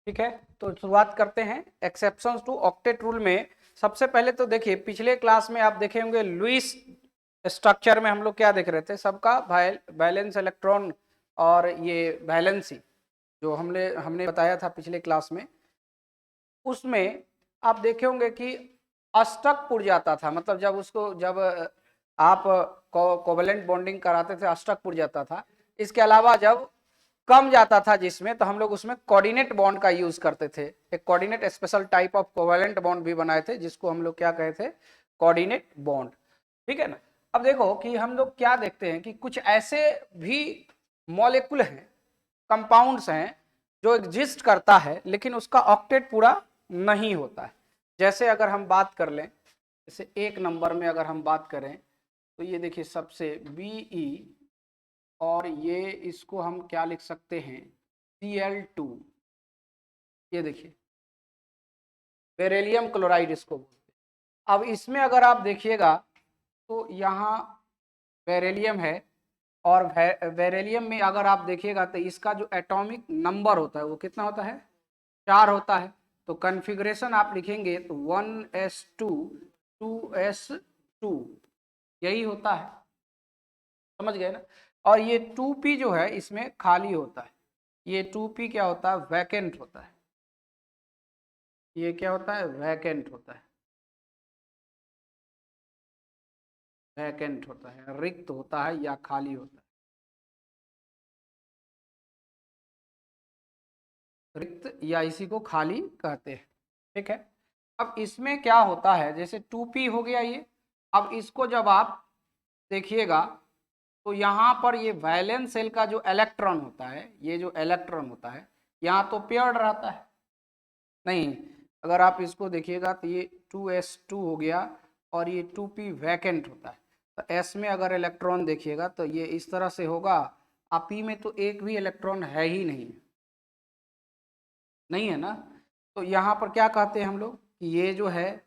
ठीक है, तो शुरुआत करते हैं एक्सेप्शंस टू ऑक्टेट रूल में। सबसे पहले तो देखिए, पिछले क्लास में आप देखे होंगे लुईस स्ट्रक्चर में हम लोग क्या देख रहे थे, सबका वैलेंस इलेक्ट्रॉन और ये वैलेंसी जो हमने हमने बताया था पिछले क्लास में, उसमें आप देखे होंगे कि अष्टक पुर जाता था। मतलब जब आप कोवेलेंट बॉन्डिंग कराते थे अष्टक पुर जाता था। इसके अलावा जब कम जाता था जिसमें, तो हम लोग उसमें कोऑर्डिनेट बॉन्ड का यूज करते थे। एक coordinate special type of covalent bond भी बनाए थे जिसको हम लोग क्या कहे थे, कोऑर्डिनेट बॉन्ड। ठीक है ना। अब देखो कि हम लोग क्या देखते हैं कि कुछ ऐसे भी मॉलिक्यूल हैं, कंपाउंड्स हैं जो एग्जिस्ट करता है लेकिन उसका ऑक्टेट पूरा नहीं होता है। जैसे अगर हम बात कर लें, जैसे एक नंबर में अगर हम बात करें तो ये देखिए सबसे Be, और ये इसको हम क्या लिख सकते हैं, Cl2। ये देखिए बेरिलियम क्लोराइड इसको बोलते हैं। अब इसमें अगर आप देखिएगा तो यहाँ बेरिलियम है, और बेरिलियम में अगर आप देखिएगा तो इसका जो एटॉमिक नंबर होता है वो कितना होता है, 4 होता है। तो कन्फिग्रेशन आप लिखेंगे तो 1s2 2s2 यही होता है, समझ गए ना। और ये 2p जो है इसमें खाली होता है। ये 2p क्या होता है, वैकेंट होता है। ये क्या होता है, वैकेंट होता है। वैकेंट होता है, रिक्त होता है या खाली होता है, रिक्त या इसी को खाली कहते हैं। ठीक है। अब इसमें क्या होता है, जैसे 2p हो गया ये। अब इसको जब आप देखिएगा तो यहाँ पर ये वैलेंस सेल का जो इलेक्ट्रॉन होता है, ये जो इलेक्ट्रॉन होता है यहाँ तो पेयर्ड रहता है नहीं। अगर आप इसको देखिएगा तो ये 2s2 हो गया और ये 2p वैकेंट होता है। तो s में अगर इलेक्ट्रॉन देखिएगा तो ये इस तरह से होगा, और p में तो एक भी इलेक्ट्रॉन है ही नहीं, नहीं है ना। तो यहाँ पर क्या कहते हैं हम लोग कि ये जो है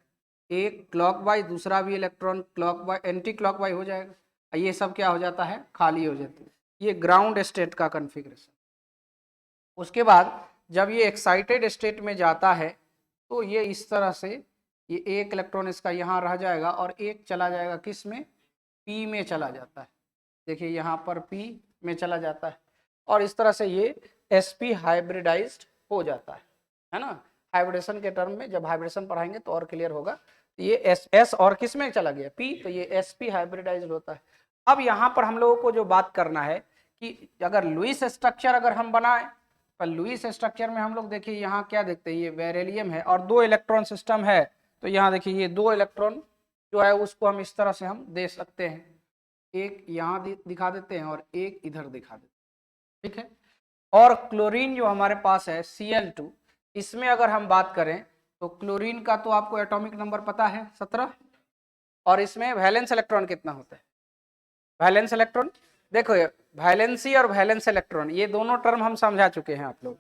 एक क्लॉकवाइज, दूसरा भी इलेक्ट्रॉन क्लॉकवाइज एंटी क्लॉकवाइज हो जाएगा, ये सब क्या हो जाता है, खाली हो जाता है। ये ग्राउंड स्टेट का कन्फिग्रेशन। उसके बाद जब ये एक्साइटेड स्टेट में जाता है तो ये इस तरह से, ये एक इलेक्ट्रॉन इसका यहाँ रह जाएगा और एक चला जाएगा किस में, पी में चला जाता है। देखिए यहाँ पर पी में चला जाता है और इस तरह से ये sp हाइब्रिडाइज्ड हो जाता है ना। हाइब्रिडेशन के टर्म में जब हाइब्रिडेशन पढ़ाएंगे तो और क्लियर होगा। तो ये एस और किस में चला गया, पी, तो ये sp हाइब्रिडाइज्ड होता है। अब यहाँ पर हम लोगों को जो बात करना है कि अगर लुईस स्ट्रक्चर अगर हम बनाए, पर लुईस स्ट्रक्चर में हम लोग देखिए यहाँ क्या देखते हैं, ये बेरिलियम है और 2 इलेक्ट्रॉन सिस्टम है। तो यहाँ देखिए ये 2 इलेक्ट्रॉन जो है उसको हम इस तरह से हम दे सकते हैं, एक यहाँ दिखा देते हैं और एक इधर दिखा देते हैं। ठीक है। और क्लोरीन जो हमारे पास है Cl2, इसमें अगर हम बात करें तो क्लोरीन का तो आपको एटॉमिक नंबर पता है 17, और इसमें वैलेंस इलेक्ट्रॉन कितना होता है, वैलेंस इलेक्ट्रॉन देखो, वैलेंसी और वैलेंस इलेक्ट्रॉन ये दोनों टर्म हम समझा चुके हैं आप लोग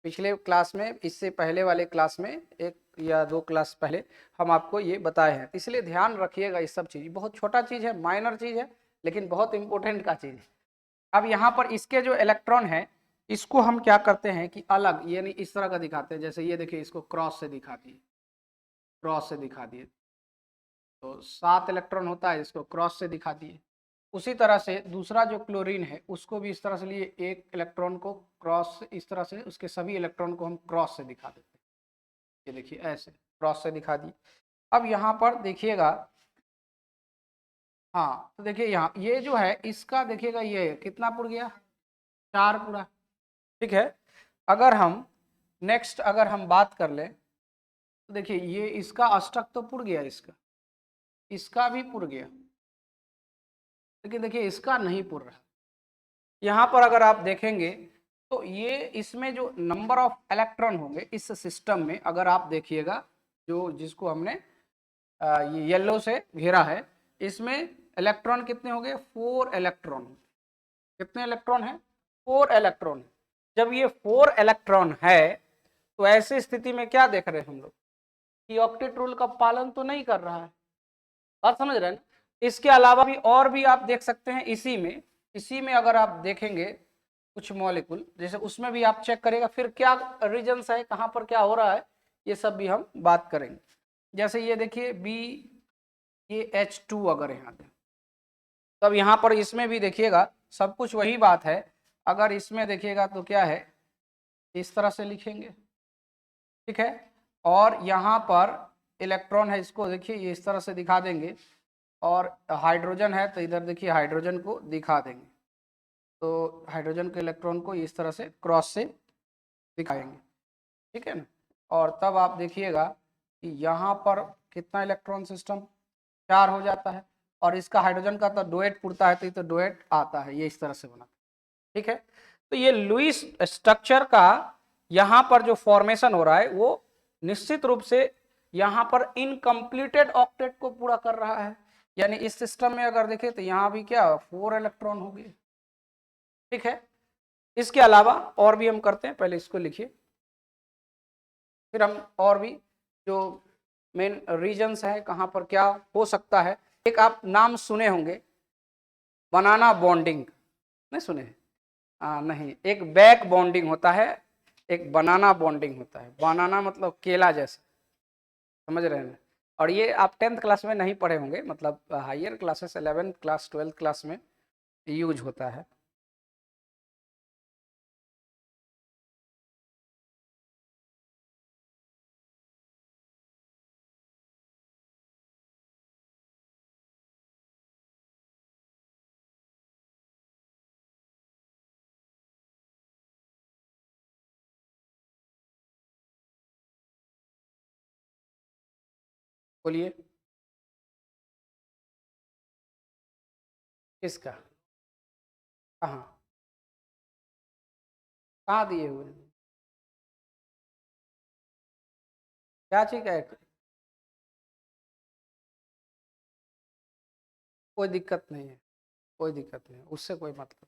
पिछले क्लास में। इससे पहले वाले क्लास में, एक या 2 क्लास पहले हम आपको ये बताए हैं। इसलिए ध्यान रखिएगा, इस सब चीज बहुत छोटा चीज है, माइनर चीज है, लेकिन बहुत इंपॉर्टेंट का चीज है। अब यहाँ पर इसके जो इलेक्ट्रॉन है इसको हम क्या करते हैं कि अलग, यानी इस तरह का दिखाते हैं। जैसे ये देखिए इसको क्रॉस से दिखा दिए, क्रॉस से दिखा दिए, तो 7 इलेक्ट्रॉन होता है, इसको क्रॉस से दिखा दिए। उसी तरह से दूसरा जो क्लोरीन है उसको भी इस तरह से लिए, एक इलेक्ट्रॉन को क्रॉस, इस तरह से उसके सभी इलेक्ट्रॉन को हम क्रॉस से दिखा देते हैं। ये देखिए ऐसे क्रॉस से दिखा दिए। अब यहाँ पर देखिएगा, हाँ तो देखिए यहाँ ये जो है इसका देखिएगा ये कितना पुर गया, 4 पूरा। ठीक है। अगर हम नेक्स्ट अगर हम बात कर लें तो देखिए ये इसका अष्टक तो पुर गया, इसका भी पुर गया, लेकिन देखिए इसका नहीं पुर रहा। यहाँ पर अगर आप देखेंगे तो ये इसमें जो नंबर ऑफ इलेक्ट्रॉन होंगे इस सिस्टम में, अगर आप देखिएगा जो जिसको हमने ये येलो से घेरा है, इसमें इलेक्ट्रॉन कितने हो गए, 4 इलेक्ट्रॉन। कितने इलेक्ट्रॉन है, 4 इलेक्ट्रॉन। जब ये 4 इलेक्ट्रॉन है तो ऐसी स्थिति में क्या देख रहे हैं हम लोग कि ऑक्टेट रूल का पालन तो नहीं कर रहा है। बात समझ रहे हैं ना। इसके अलावा भी और भी आप देख सकते हैं, इसी में अगर आप देखेंगे कुछ मॉलिक्यूल, जैसे उसमें भी आप चेक करेगा फिर क्या रीजन्स है, कहाँ पर क्या हो रहा है, ये सब भी हम बात करेंगे। जैसे ये देखिए बी, ये H2 अगर यहाँ पे, तब यहाँ पर इसमें भी देखिएगा सब कुछ वही बात है। अगर इसमें देखिएगा तो क्या है, इस तरह से लिखेंगे, ठीक है। और यहाँ पर इलेक्ट्रॉन है, इसको देखिए ये इस तरह से दिखा देंगे, और हाइड्रोजन है तो इधर देखिए हाइड्रोजन को दिखा देंगे, तो हाइड्रोजन के इलेक्ट्रॉन को इस तरह से क्रॉस से दिखाएंगे, ठीक है ना। और तब आप देखिएगा कि यहाँ पर कितना इलेक्ट्रॉन सिस्टम 4 हो जाता है, और इसका हाइड्रोजन का तो डुएट पुरता है, तो ये तो डुएट आता है, ये इस तरह से बना, ठीक है। तो ये लुईस स्ट्रक्चर का यहाँ पर जो फॉर्मेशन हो रहा है वो निश्चित रूप से यहाँ पर इनकम्प्लीटेड ऑक्टेट को पूरा कर रहा है। यानी इस सिस्टम में अगर देखें तो यहाँ भी क्या 4 इलेक्ट्रॉन हो गए, ठीक है। इसके अलावा और भी हम करते हैं, पहले इसको लिखिए, फिर हम और भी जो मेन रीजन्स है कहाँ पर क्या हो सकता है। एक आप नाम सुने होंगे, बनाना बॉन्डिंग, नहीं सुने हैं? नहीं, एक बैक बॉन्डिंग होता है, एक बनाना बॉन्डिंग होता है। बनाना मतलब केला जैसा, समझ रहे हैं। और ये आप 10th क्लास में नहीं पढ़े होंगे, मतलब higher classes 11th class 12th class में यूज होता है। बोलिए किसका, कहाँ कहाँ दिए हुए हैं, क्या चीज है? कोई दिक्कत नहीं है, कोई दिक्कत नहीं है, उससे कोई मतलब।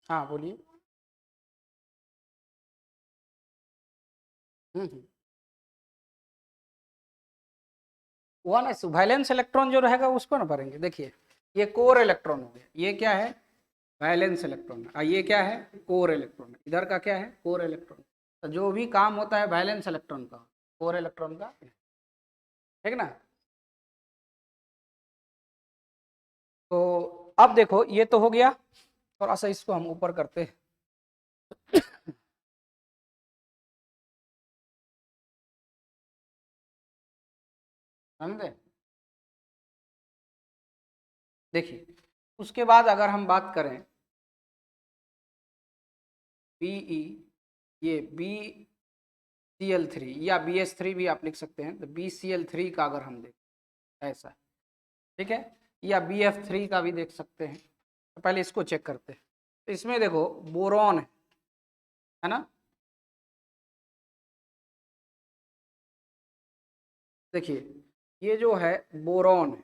हाँ बोलिए। हम्म, वो ना वैलेंस इलेक्ट्रॉन जो रहेगा उसको ना भरेंगे। देखिए ये कोर इलेक्ट्रॉन हो गया, ये क्या है, वैलेंस इलेक्ट्रॉन, और ये क्या है, कोर इलेक्ट्रॉन। इधर का क्या है, कोर इलेक्ट्रॉन। तो जो भी काम होता है वैलेंस इलेक्ट्रॉन का, कोर इलेक्ट्रॉन का, ठीक ना। तो अब देखो ये तो हो गया, थोड़ा सा इसको हम ऊपर करते हैं। समझे। देखिए उसके बाद अगर हम बात करें बीई, ये BCl3 या BH3 भी आप लिख सकते हैं, तो BCl3 का अगर हम देखें ऐसा, ठीक है, या BF3 का भी देख सकते हैं। तो पहले इसको चेक करते हैं। तो इसमें देखो बोरॉन है ना, देखिए ये जो है बोरॉन है,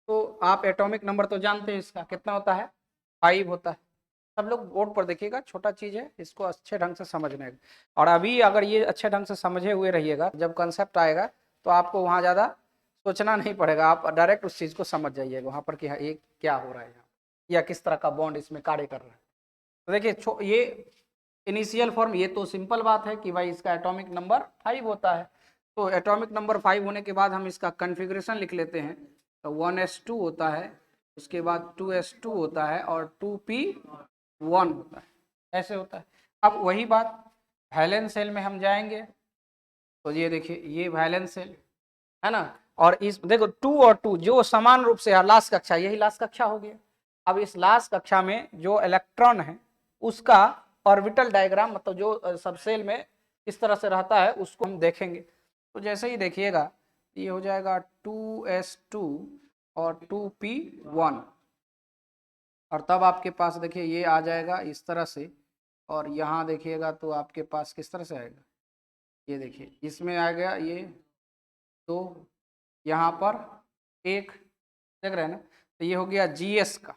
तो आप एटॉमिक नंबर तो जानते हैं इसका कितना होता है, 5 होता है। सब लोग बोर्ड पर देखिएगा, छोटा चीज है, इसको अच्छे ढंग से समझना है। और अभी अगर ये अच्छे ढंग से समझे हुए रहिएगा, जब कंसेप्ट आएगा तो आपको वहाँ ज़्यादा सोचना नहीं पड़ेगा, आप डायरेक्ट उस चीज़ को समझ जाइएगा वहाँ पर कि हाँ ये क्या हो रहा है यहाँ, या किस तरह का बॉन्ड इसमें कार्य कर रहा है। तो देखिए ये इनिशियल फॉर्म, ये तो सिंपल बात है कि भाई इसका एटॉमिक नंबर 5 होता है। तो एटॉमिक नंबर 5 होने के बाद हम इसका कन्फिग्रेशन लिख लेते हैं। तो 1s2 होता है, उसके बाद 2s2 होता है और 2p1 होता है, ऐसे होता है। अब वही बात वैलेंस शेल में हम जाएंगे, तो ये देखिए ये वैलेंस शेल है ना, और इस देखो 2 और 2 जो समान रूप से लास्ट कक्षा, यही लास्ट कक्षा हो गया। अब इस लास्ट कक्षा में जो इलेक्ट्रॉन है उसका ऑर्बिटल डायग्राम, मतलब जो सबसेल में इस तरह से रहता है उसको हम देखेंगे। तो जैसे ही देखिएगा ये हो जाएगा 2s2 और 2p1, और तब आपके पास देखिए ये आ जाएगा इस तरह से, और यहाँ देखिएगा तो आपके पास किस तरह से आएगा, ये देखिए इसमें आ गया ये, तो यहाँ पर एक देख रहे हैं ना, तो ये हो गया GS का,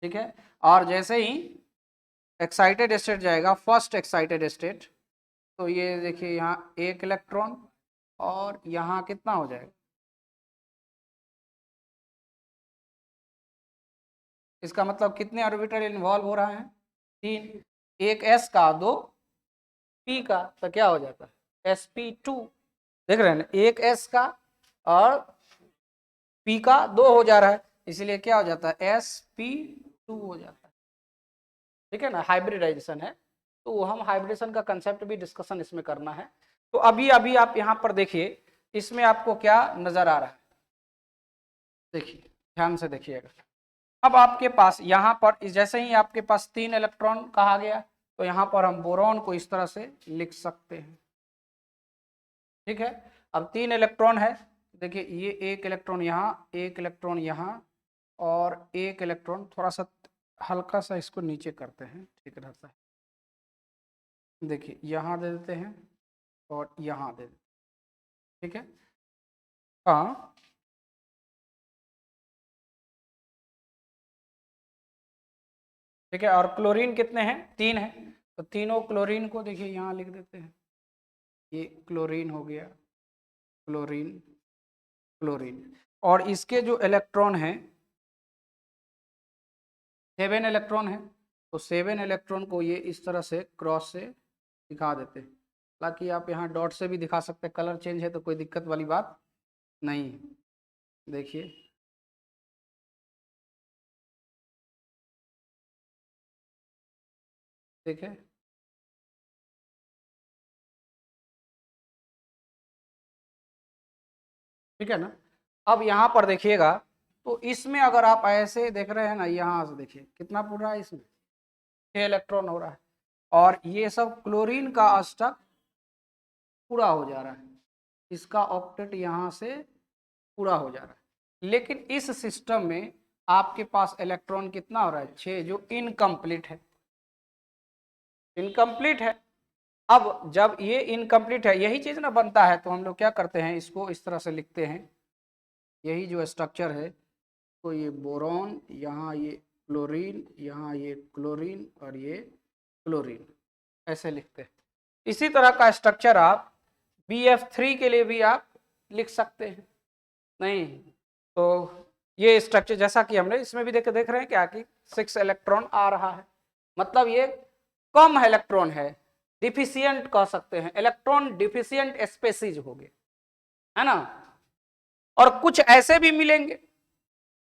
ठीक है। और जैसे ही एक्साइटेड स्टेट जाएगा, फर्स्ट एक्साइटेड स्टेट, तो ये देखिए यहाँ एक इलेक्ट्रॉन, और यहाँ कितना हो जाएगा, इसका मतलब कितने ऑर्बिटल इन्वॉल्व हो रहा है, 3, एक s का, 2 p का, तो क्या हो जाता है sp2, देख रहे हैं ना, एक s का और p का 2 हो जा रहा है, इसलिए क्या हो जाता है sp2 हो जाता है, ठीक है ना, हाइब्रिडाइजेशन है। तो हम हाइब्रिडेशन का कंसेप्ट भी डिस्कशन इसमें करना है। तो अभी अभी आप यहाँ पर देखिए इसमें आपको क्या नजर आ रहा है, देखिए ध्यान से देखिएगा। अब आपके पास यहाँ पर जैसे ही आपके पास 3 इलेक्ट्रॉन कहा गया, तो यहाँ पर हम बोरॉन को इस तरह से लिख सकते हैं, ठीक है। अब 3 इलेक्ट्रॉन है, देखिए ये एक इलेक्ट्रॉन यहाँ, एक इलेक्ट्रॉन यहाँ, और एक इलेक्ट्रॉन, थोड़ा सा हल्का सा इसको नीचे करते हैं, ठीक रहता है। देखिए यहाँ दे देते हैं और यहाँ दे देते हैं, ठीक है। हाँ ठीक है, और क्लोरीन कितने हैं, 3 है, तो तीनों क्लोरीन को देखिए यहाँ लिख देते हैं, ये क्लोरीन हो गया, क्लोरीन, क्लोरीन। और इसके जो इलेक्ट्रॉन हैं 7 इलेक्ट्रॉन है, तो 7 इलेक्ट्रॉन को ये इस तरह से क्रॉस से दिखा देते हैं। हालांकि आप यहाँ डॉट से भी दिखा सकते हैं, कलर चेंज है तो कोई दिक्कत वाली बात नहीं है। देखिए ठीक है, ठीक है ना। अब यहाँ पर देखिएगा, तो इसमें अगर आप ऐसे देख रहे हैं ना, यहाँ से देखिए कितना पूरा है, इसमें 6 इलेक्ट्रॉन हो रहा है, और ये सब क्लोरीन का अष्टक पूरा हो जा रहा है, इसका ऑक्टेट यहाँ से पूरा हो जा रहा है। लेकिन इस सिस्टम में आपके पास इलेक्ट्रॉन कितना हो रहा है, 6, जो इनकम्प्लीट है, इनकम्प्लीट है। अब जब ये इनकम्प्लीट है, यही चीज ना बनता है, तो हम लोग क्या करते हैं, इसको इस तरह से लिखते हैं, यही जो स्ट्रक्चर है, तो ये बोरॉन, यहाँ ये क्लोरीन, यहाँ ये क्लोरीन और ये क्लोरीन, ऐसे लिखते हैं। इसी तरह का स्ट्रक्चर आप BF3 के लिए भी आप लिख सकते हैं, नहीं तो ये स्ट्रक्चर जैसा कि हमने इसमें भी देख रहे हैं क्या कि 6 इलेक्ट्रॉन आ रहा है, मतलब ये कम इलेक्ट्रॉन है, डिफिशियंट कह सकते हैं, इलेक्ट्रॉन डिफिशियंट स्पेसीज हो गए, है ना। और कुछ ऐसे भी मिलेंगे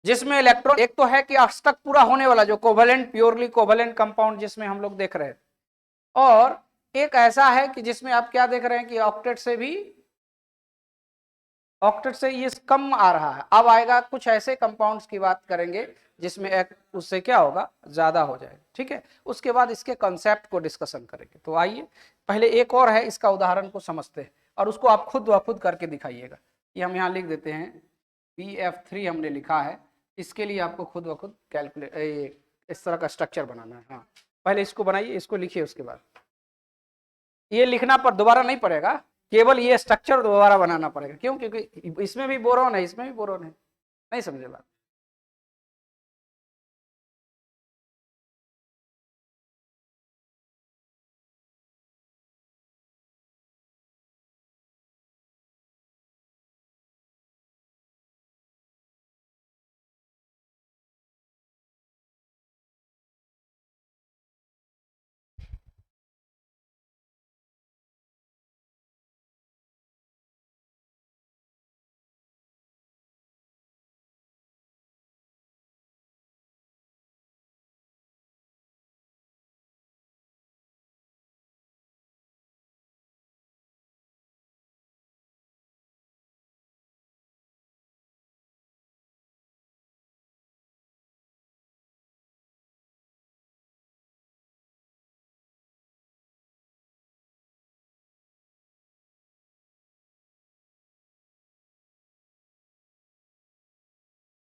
जिसमें इलेक्ट्रॉन, एक तो है कि अष्टक पूरा होने वाला जो कोवेलेंट, प्योरली कोवेलेंट कंपाउंड जिसमें हम लोग देख रहे हैं, और एक ऐसा है कि जिसमें आप क्या देख रहे हैं कि ऑक्टेट से भी, ऑक्टेट से ये कम आ रहा है। अब आएगा कुछ ऐसे कंपाउंड्स की बात करेंगे जिसमें एक उससे क्या होगा, ज्यादा हो जाएगा, ठीक है। उसके बाद इसके कॉन्सेप्ट को डिस्कशन करेंगे। तो आइए पहले एक और है, इसका उदाहरण को समझते हैं, और उसको आप खुद व खुद करके दिखाइएगा। ये हम यहाँ लिख देते हैं, BF3 हमने लिखा है, इसके लिए आपको खुद व खुद कैलकुलेट इस तरह का स्ट्रक्चर बनाना है। हाँ पहले इसको बनाइए, इसको लिखिए, उसके बाद ये लिखना पर दोबारा नहीं पड़ेगा, केवल ये स्ट्रक्चर दोबारा बनाना पड़ेगा। क्यों, क्योंकि इसमें भी बोरॉन है, इसमें भी बोरॉन है, नहीं समझे बात।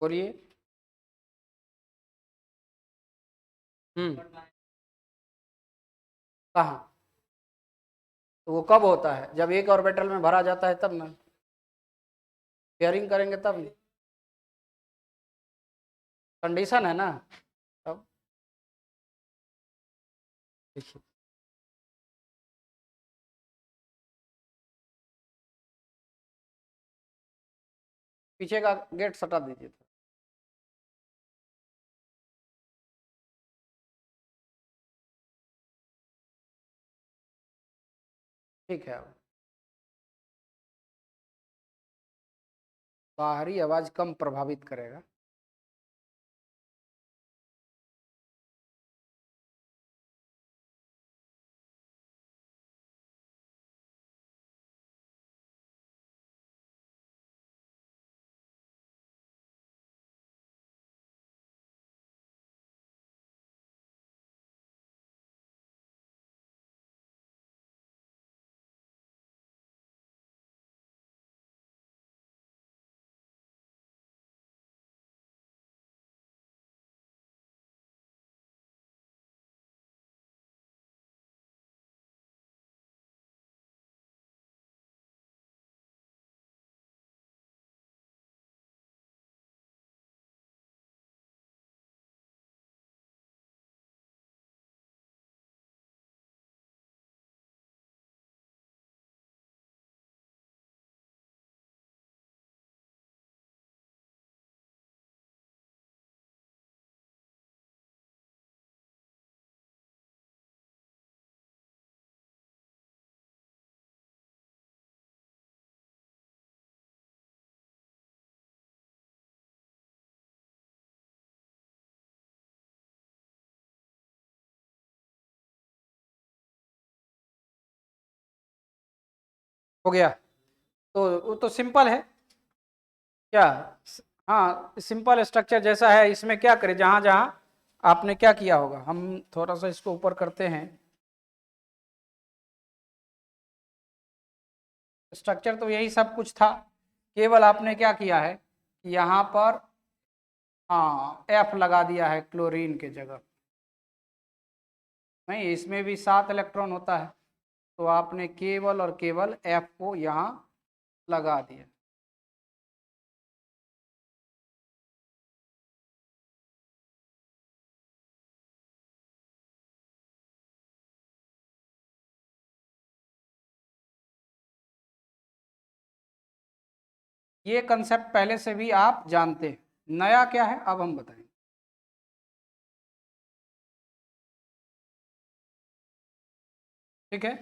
बोलिए। कहाँ? तो वो कब होता है? जब एक ऑर्बिटल में भरा जाता है तब ना, पेयरिंग करेंगे तब नहीं। कंडीशन है ना। तब देखिए, पीछे का गेट सटा दीजिए। ठीक है, अब बाहरी आवाज कम प्रभावित करेगा। हो गया। तो वो तो सिंपल है क्या? हाँ, सिंपल स्ट्रक्चर जैसा है। इसमें क्या करें, जहां जहां आपने क्या किया होगा, हम थोड़ा सा इसको ऊपर करते हैं। स्ट्रक्चर तो यही सब कुछ था, केवल आपने क्या किया है कि यहाँ पर हाँ एफ लगा दिया है क्लोरीन के जगह। नहीं, इसमें भी 7 इलेक्ट्रॉन होता है, तो आपने केवल और केवल एफ को यहाँ लगा दिया। ये कंसेप्ट पहले से भी आप जानते हैं, नया क्या है अब हम बताएंगे। ठीक है,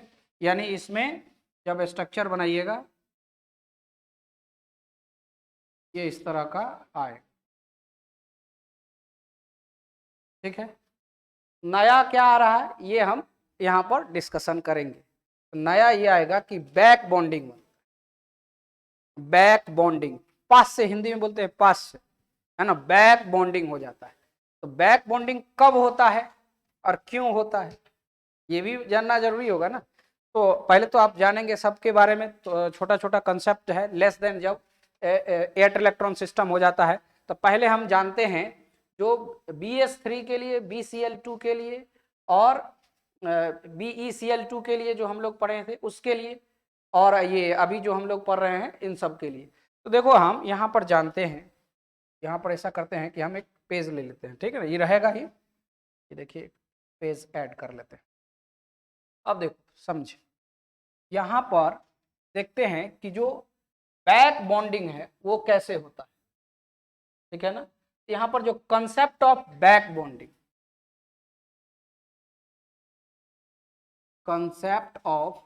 यानी इसमें जब स्ट्रक्चर बनाइएगा ये इस तरह का आए। ठीक है, नया क्या आ रहा है ये हम यहाँ पर डिस्कशन करेंगे। नया ये आएगा कि बैक बॉन्डिंग, बैक बॉन्डिंग पास से, हिंदी में बोलते हैं पास से, है ना, बैक बॉन्डिंग हो जाता है। तो बैक बॉन्डिंग कब होता है और क्यों होता है ये भी जानना जरूरी होगा ना। तो पहले तो आप जानेंगे सबके बारे में, तो छोटा छोटा कंसेप्ट है। लेस देन जब 8 इलेक्ट्रॉन सिस्टम हो जाता है, तो पहले हम जानते हैं जो BS3 के लिए, BCl2 के लिए और BeCl2 के लिए जो हम लोग पढ़े थे उसके लिए, और ये अभी जो हम लोग पढ़ रहे हैं इन सब के लिए। तो देखो हम यहाँ पर जानते हैं, यहाँ पर ऐसा करते हैं कि हम एक पेज ले लेते हैं। ठीक है ना, ये रहेगा ही, ये देखिए पेज ऐड कर लेते हैं। अब देखो समझे, यहाँ पर देखते हैं कि जो बैक बॉन्डिंग है वो कैसे होता है। ठीक है ना, यहाँ पर जो concept of back bonding, concept of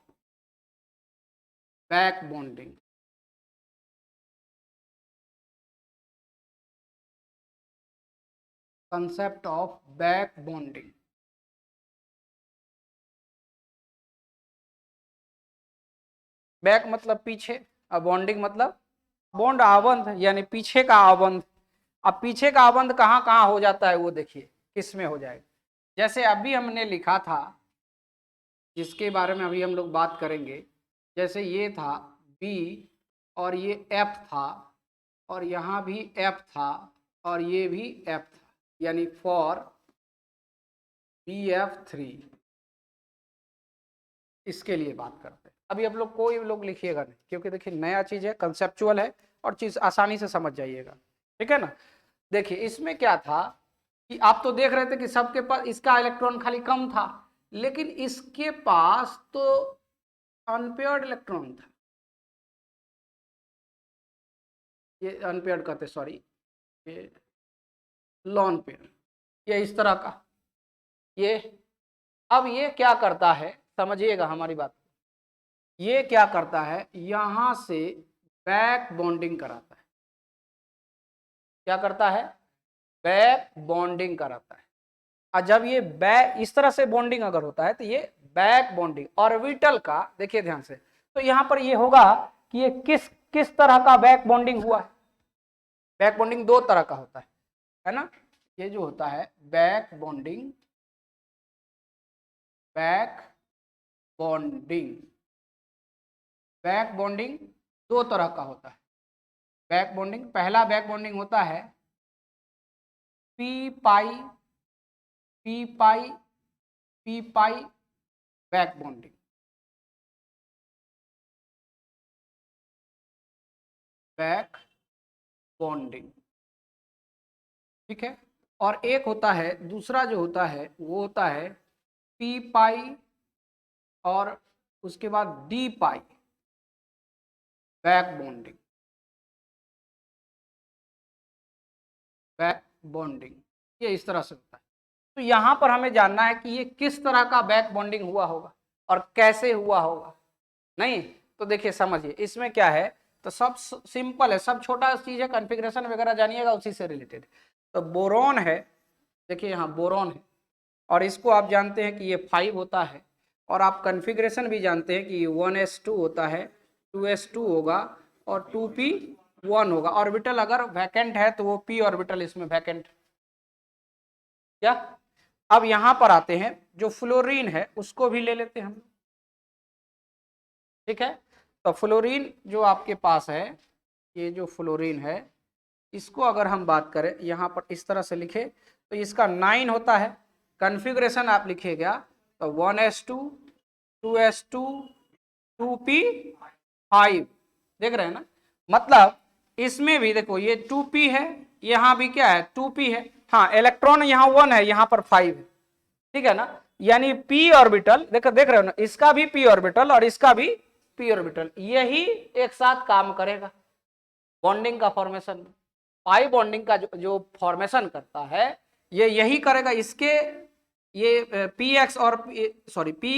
back bonding, concept of back bonding, back मतलब पीछे और बॉन्डिंग मतलब बॉन्ड, आबंध, यानी पीछे का आबंध। अब पीछे का आबंध कहाँ कहाँ हो जाता है वो देखिए किस में हो जाएगा। जैसे अभी हमने लिखा था, जिसके बारे में अभी हम लोग बात करेंगे, जैसे ये था बी और ये एफ था और यहाँ भी एफ था और ये भी F, यानी फॉर BF3, इसके लिए बात करते हैं। अभी आप लोग कोई लोग लिखिएगा नहीं, क्योंकि देखिए नया चीज है, कंसेप्चुअल है, और चीज आसानी से समझ जाइएगा, ठीक है ना। देखिए इसमें क्या था कि आप तो देख रहे थे कि सबके पास इसका इलेक्ट्रॉन खाली कम था, लेकिन इसके पास तो अनपेयर्ड इलेक्ट्रॉन था, ये अनपेयर्ड कहते, सॉरी, ये लॉन पेयर, ये इस तरह का, ये अब ये क्या करता है, समझिएगा हमारी बात, ये क्या करता है, यहां से बैक बॉन्डिंग कराता है। क्या करता है? बैक बॉन्डिंग कराता है। और जब ये बैक इस तरह से बॉन्डिंग अगर होता है तो ये बैक बॉन्डिंग ऑर्बिटल का, देखिए ध्यान से, तो यहां पर ये होगा कि ये किस किस तरह का बैक बॉन्डिंग हुआ है। बैक बॉन्डिंग दो तरह का होता है ना। ये जो होता है back bonding, back bonding, back bonding दो तरह का होता है। बैक बॉन्डिंग, पहला बैक बॉन्डिंग होता है पी पाई पी पाई पी पाई बैक बॉन्डिंग, बैक बॉन्डिंग, ठीक है। और एक होता है दूसरा जो होता है वो होता है पी पाई और उसके बाद डी पाई बैक बॉन्डिंग, बैक बॉन्डिंग, ये इस तरह से होता है। तो यहां पर हमें जानना है कि ये किस तरह का बैक बॉन्डिंग हुआ होगा और कैसे हुआ होगा। नहीं तो देखिए समझिए इसमें क्या है, तो सब सिंपल है, सब छोटा चीज है, कॉन्फ़िगरेशन वगैरह जानिएगा उसी से रिलेटेड। तो बोरॉन है, देखिए यहाँ बोरॉन है, और इसको आप जानते हैं कि ये 5 होता है, और आप कॉन्फ़िगरेशन भी जानते हैं कि 1s2 होता है, 2s2 होगा, और 2p1 होगा। ऑर्बिटल अगर वैकेंट है तो वो p ऑर्बिटल इसमें वैकेंट, क्या। अब यहां पर आते हैं, जो फ्लोरीन है उसको भी ले लेते हैं हम, ठीक है। तो फ्लोरीन जो आपके पास है, ये जो फ्लोरीन है, इसको अगर हम बात करें यहाँ पर इस तरह से लिखे तो इसका 9 होता है। कॉन्फ़िगरेशन आप लिखिएगा तो 1s2 2s2 2p5, देख रहे हैं ना। मतलब इसमें भी देखो ये 2p है, यहाँ भी क्या है 2p है, हाँ इलेक्ट्रॉन यहाँ 1 है, यहाँ पर 5 है, ठीक है ना। यानी p ऑर्बिटल देख रहे हो ना, इसका भी p ऑर्बिटल और इसका भी p ऑर्बिटल, यही एक साथ काम करेगा बॉन्डिंग का फॉर्मेशन। पाई बॉन्डिंग का जो फॉर्मेशन करता है ये यही करेगा, इसके ये पी एक्स और सॉरी पी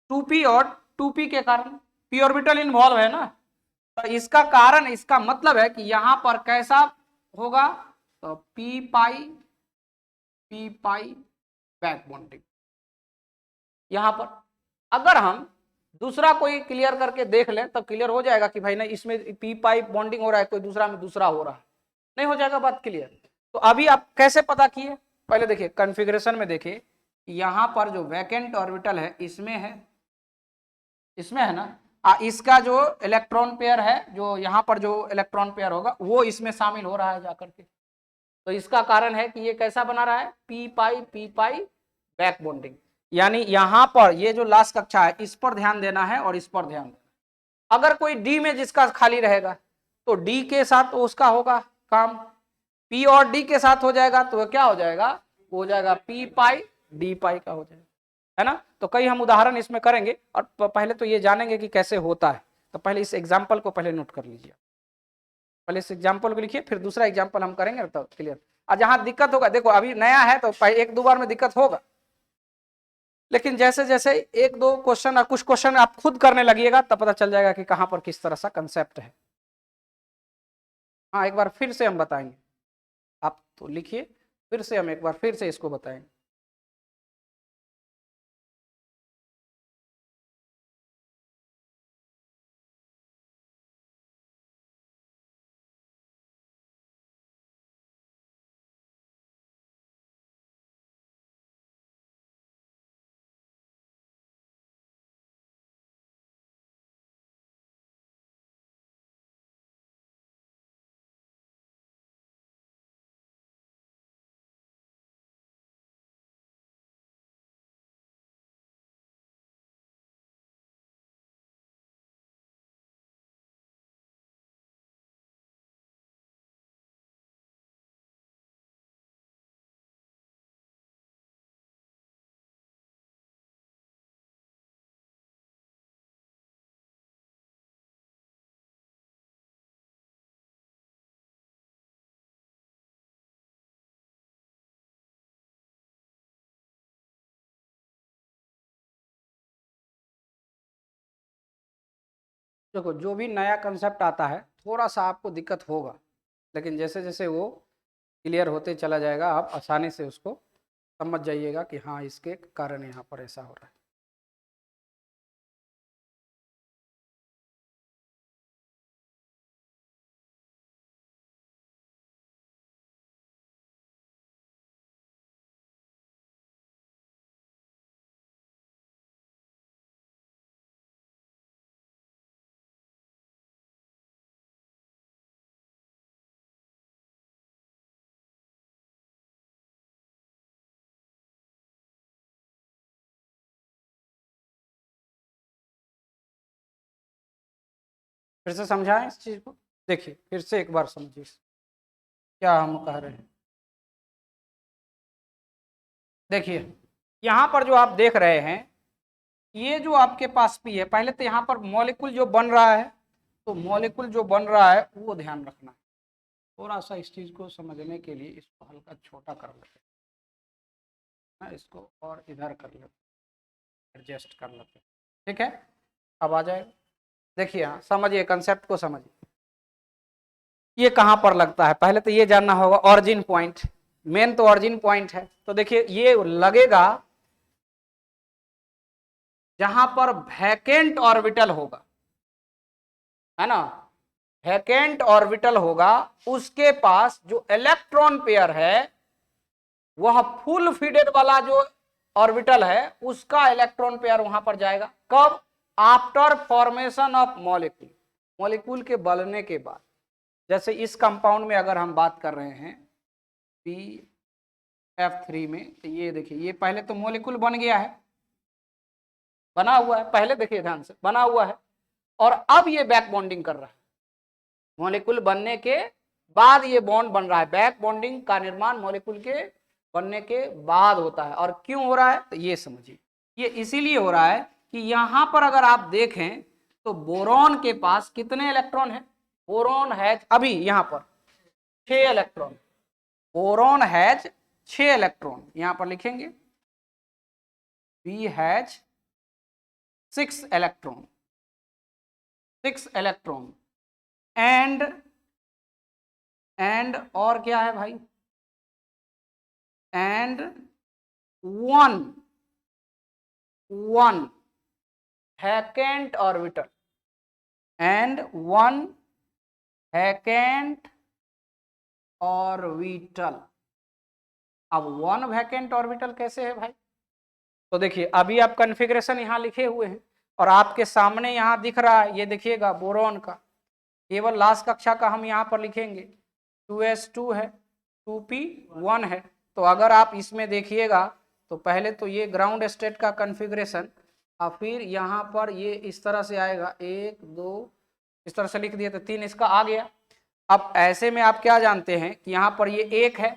2p और 2p के कारण, p ऑर्बिटल इन्वॉल्व है ना, तो इसका कारण, इसका मतलब है कि यहां पर कैसा होगा, तो पी पाई बैक बॉन्डिंग। यहां पर अगर हम दूसरा कोई क्लियर करके देख लें तब क्लियर हो जाएगा कि भाई नहीं इसमें पी पाई बॉन्डिंग हो रहा है, कोई दूसरा में दूसरा हो रहा है, नहीं हो जाएगा बात क्लियर। तो अभी आप कैसे पता किए, पहले देखिए कॉन्फ़िगरेशन में देखिए, यहां पर जो वैकेंट ऑर्बिटल है इसमें है, इसमें है ना, इसका जो इलेक्ट्रॉन पेयर है, जो यहाँ पर जो इलेक्ट्रॉन पेयर होगा वो इसमें शामिल हो रहा है जाकर के, तो इसका कारण है कि ये कैसा बना रहा है पी पाई बैक बॉन्डिंग। यानी यहां पर ये जो लास्ट कक्षा है इस पर ध्यान देना है और इस पर ध्यान देना। अगर कोई डी में जिसका खाली रहेगा तो डी के साथ तो उसका होगा काम, पी और डी के साथ हो जाएगा तो क्या हो जाएगा, वो हो जाएगा पी पाई डी पाई का हो जाएगा, है ना। तो कई हम उदाहरण इसमें करेंगे और पहले तो ये जानेंगे कि कैसे होता है। तो पहले इस एग्जाम्पल को पहले नोट कर लीजिए, पहले इस एग्जाम्पल को लिखिए, फिर दूसरा एग्जाम्पल हम करेंगे तो क्लियर। और जहां दिक्कत होगा, देखो अभी नया है तो एक दो बार में दिक्कत होगा, लेकिन जैसे जैसे एक दो क्वेश्चन और कुछ क्वेश्चन आप खुद करने लगिएगा तब पता चल जाएगा कि कहां पर किस तरह सा कंसेप्ट है। हाँ एक बार फिर से हम बताएंगे, आप तो लिखिए, फिर से हम एक बार फिर से इसको बताएंगे। देखो जो भी नया कंसेप्ट आता है थोड़ा सा आपको दिक्कत होगा, लेकिन जैसे जैसे वो क्लियर होते चला जाएगा आप आसानी से उसको समझ जाइएगा कि हाँ इसके कारण यहाँ पर ऐसा हो रहा है। फिर से समझाएं इस चीज को, देखिए फिर से एक बार समझिए क्या हम कह रहे हैं। देखिए यहाँ पर जो आप देख रहे हैं, ये जो आपके पास पी है, पहले तो यहाँ पर मॉलिक्यूल जो बन रहा है, तो मॉलिक्यूल जो बन रहा है वो ध्यान रखना है। थोड़ा सा इस चीज को समझने के लिए इसको हल्का छोटा कर लेते हैं, इसको और इधर कर लेते हैं, एडजस्ट कर लेते हैं, ठीक है। अब आ जाएगा, देखिए हाँ समझिए कंसेप्ट को समझिए। ये कहां पर लगता है, पहले तो ये जानना होगा ऑरिजिन पॉइंट, मेन तो ऑरिजिन पॉइंट है। तो देखिए ये लगेगा जहां पर वैकेंट ऑर्बिटल होगा, है ना, वैकेंट ऑर्बिटल होगा, उसके पास जो इलेक्ट्रॉन पेयर है वह फुल फीडेड वाला जो ऑर्बिटल है उसका इलेक्ट्रॉन पेयर वहां पर जाएगा। कब? After formation of molecule, molecule के बनने के बाद। जैसे इस कंपाउंड में अगर हम बात कर रहे हैं PF3 में, तो ये देखिए ये पहले तो मॉलिक्यूल बन गया है, बना हुआ है, पहले देखिए ध्यान से बना हुआ है, और अब ये बैक बॉन्डिंग कर रहा है। मॉलिक्यूल बनने के बाद ये बॉन्ड बन रहा है, बैक बॉन्डिंग का निर्माण मॉलिक्यूल के बनने के बाद होता है। और क्यों हो रहा है तो ये समझिए, ये इसीलिए हो रहा है कि यहां पर अगर आप देखें तो बोरॉन के पास कितने इलेक्ट्रॉन है, बोरॉन हैज अभी यहां पर 6 इलेक्ट्रॉन, बोरॉन हैज 6 इलेक्ट्रॉन, यहां पर लिखेंगे B has 6 electron, 6 electron and और क्या है भाई, and one vacant orbital, and one vacant orbital. अब वन वैकेंट ऑर्बिटल कैसे है भाई, तो देखिए अभी आप कॉन्फ़िगरेशन यहाँ लिखे हुए हैं और आपके सामने यहाँ दिख रहा है, ये देखिएगा बोरॉन का, केवल लास्ट कक्षा का हम यहाँ पर लिखेंगे 2s2 है, 2p1 है। तो अगर आप इसमें देखिएगा तो पहले तो ये ग्राउंड स्टेट का कॉन्फ़िगरेशन, और फिर यहाँ पर ये इस तरह से आएगा 1 2, इस तरह से लिख दिया तो 3 इसका आ गया। अब ऐसे में आप क्या जानते हैं कि यहाँ पर ये 1 है,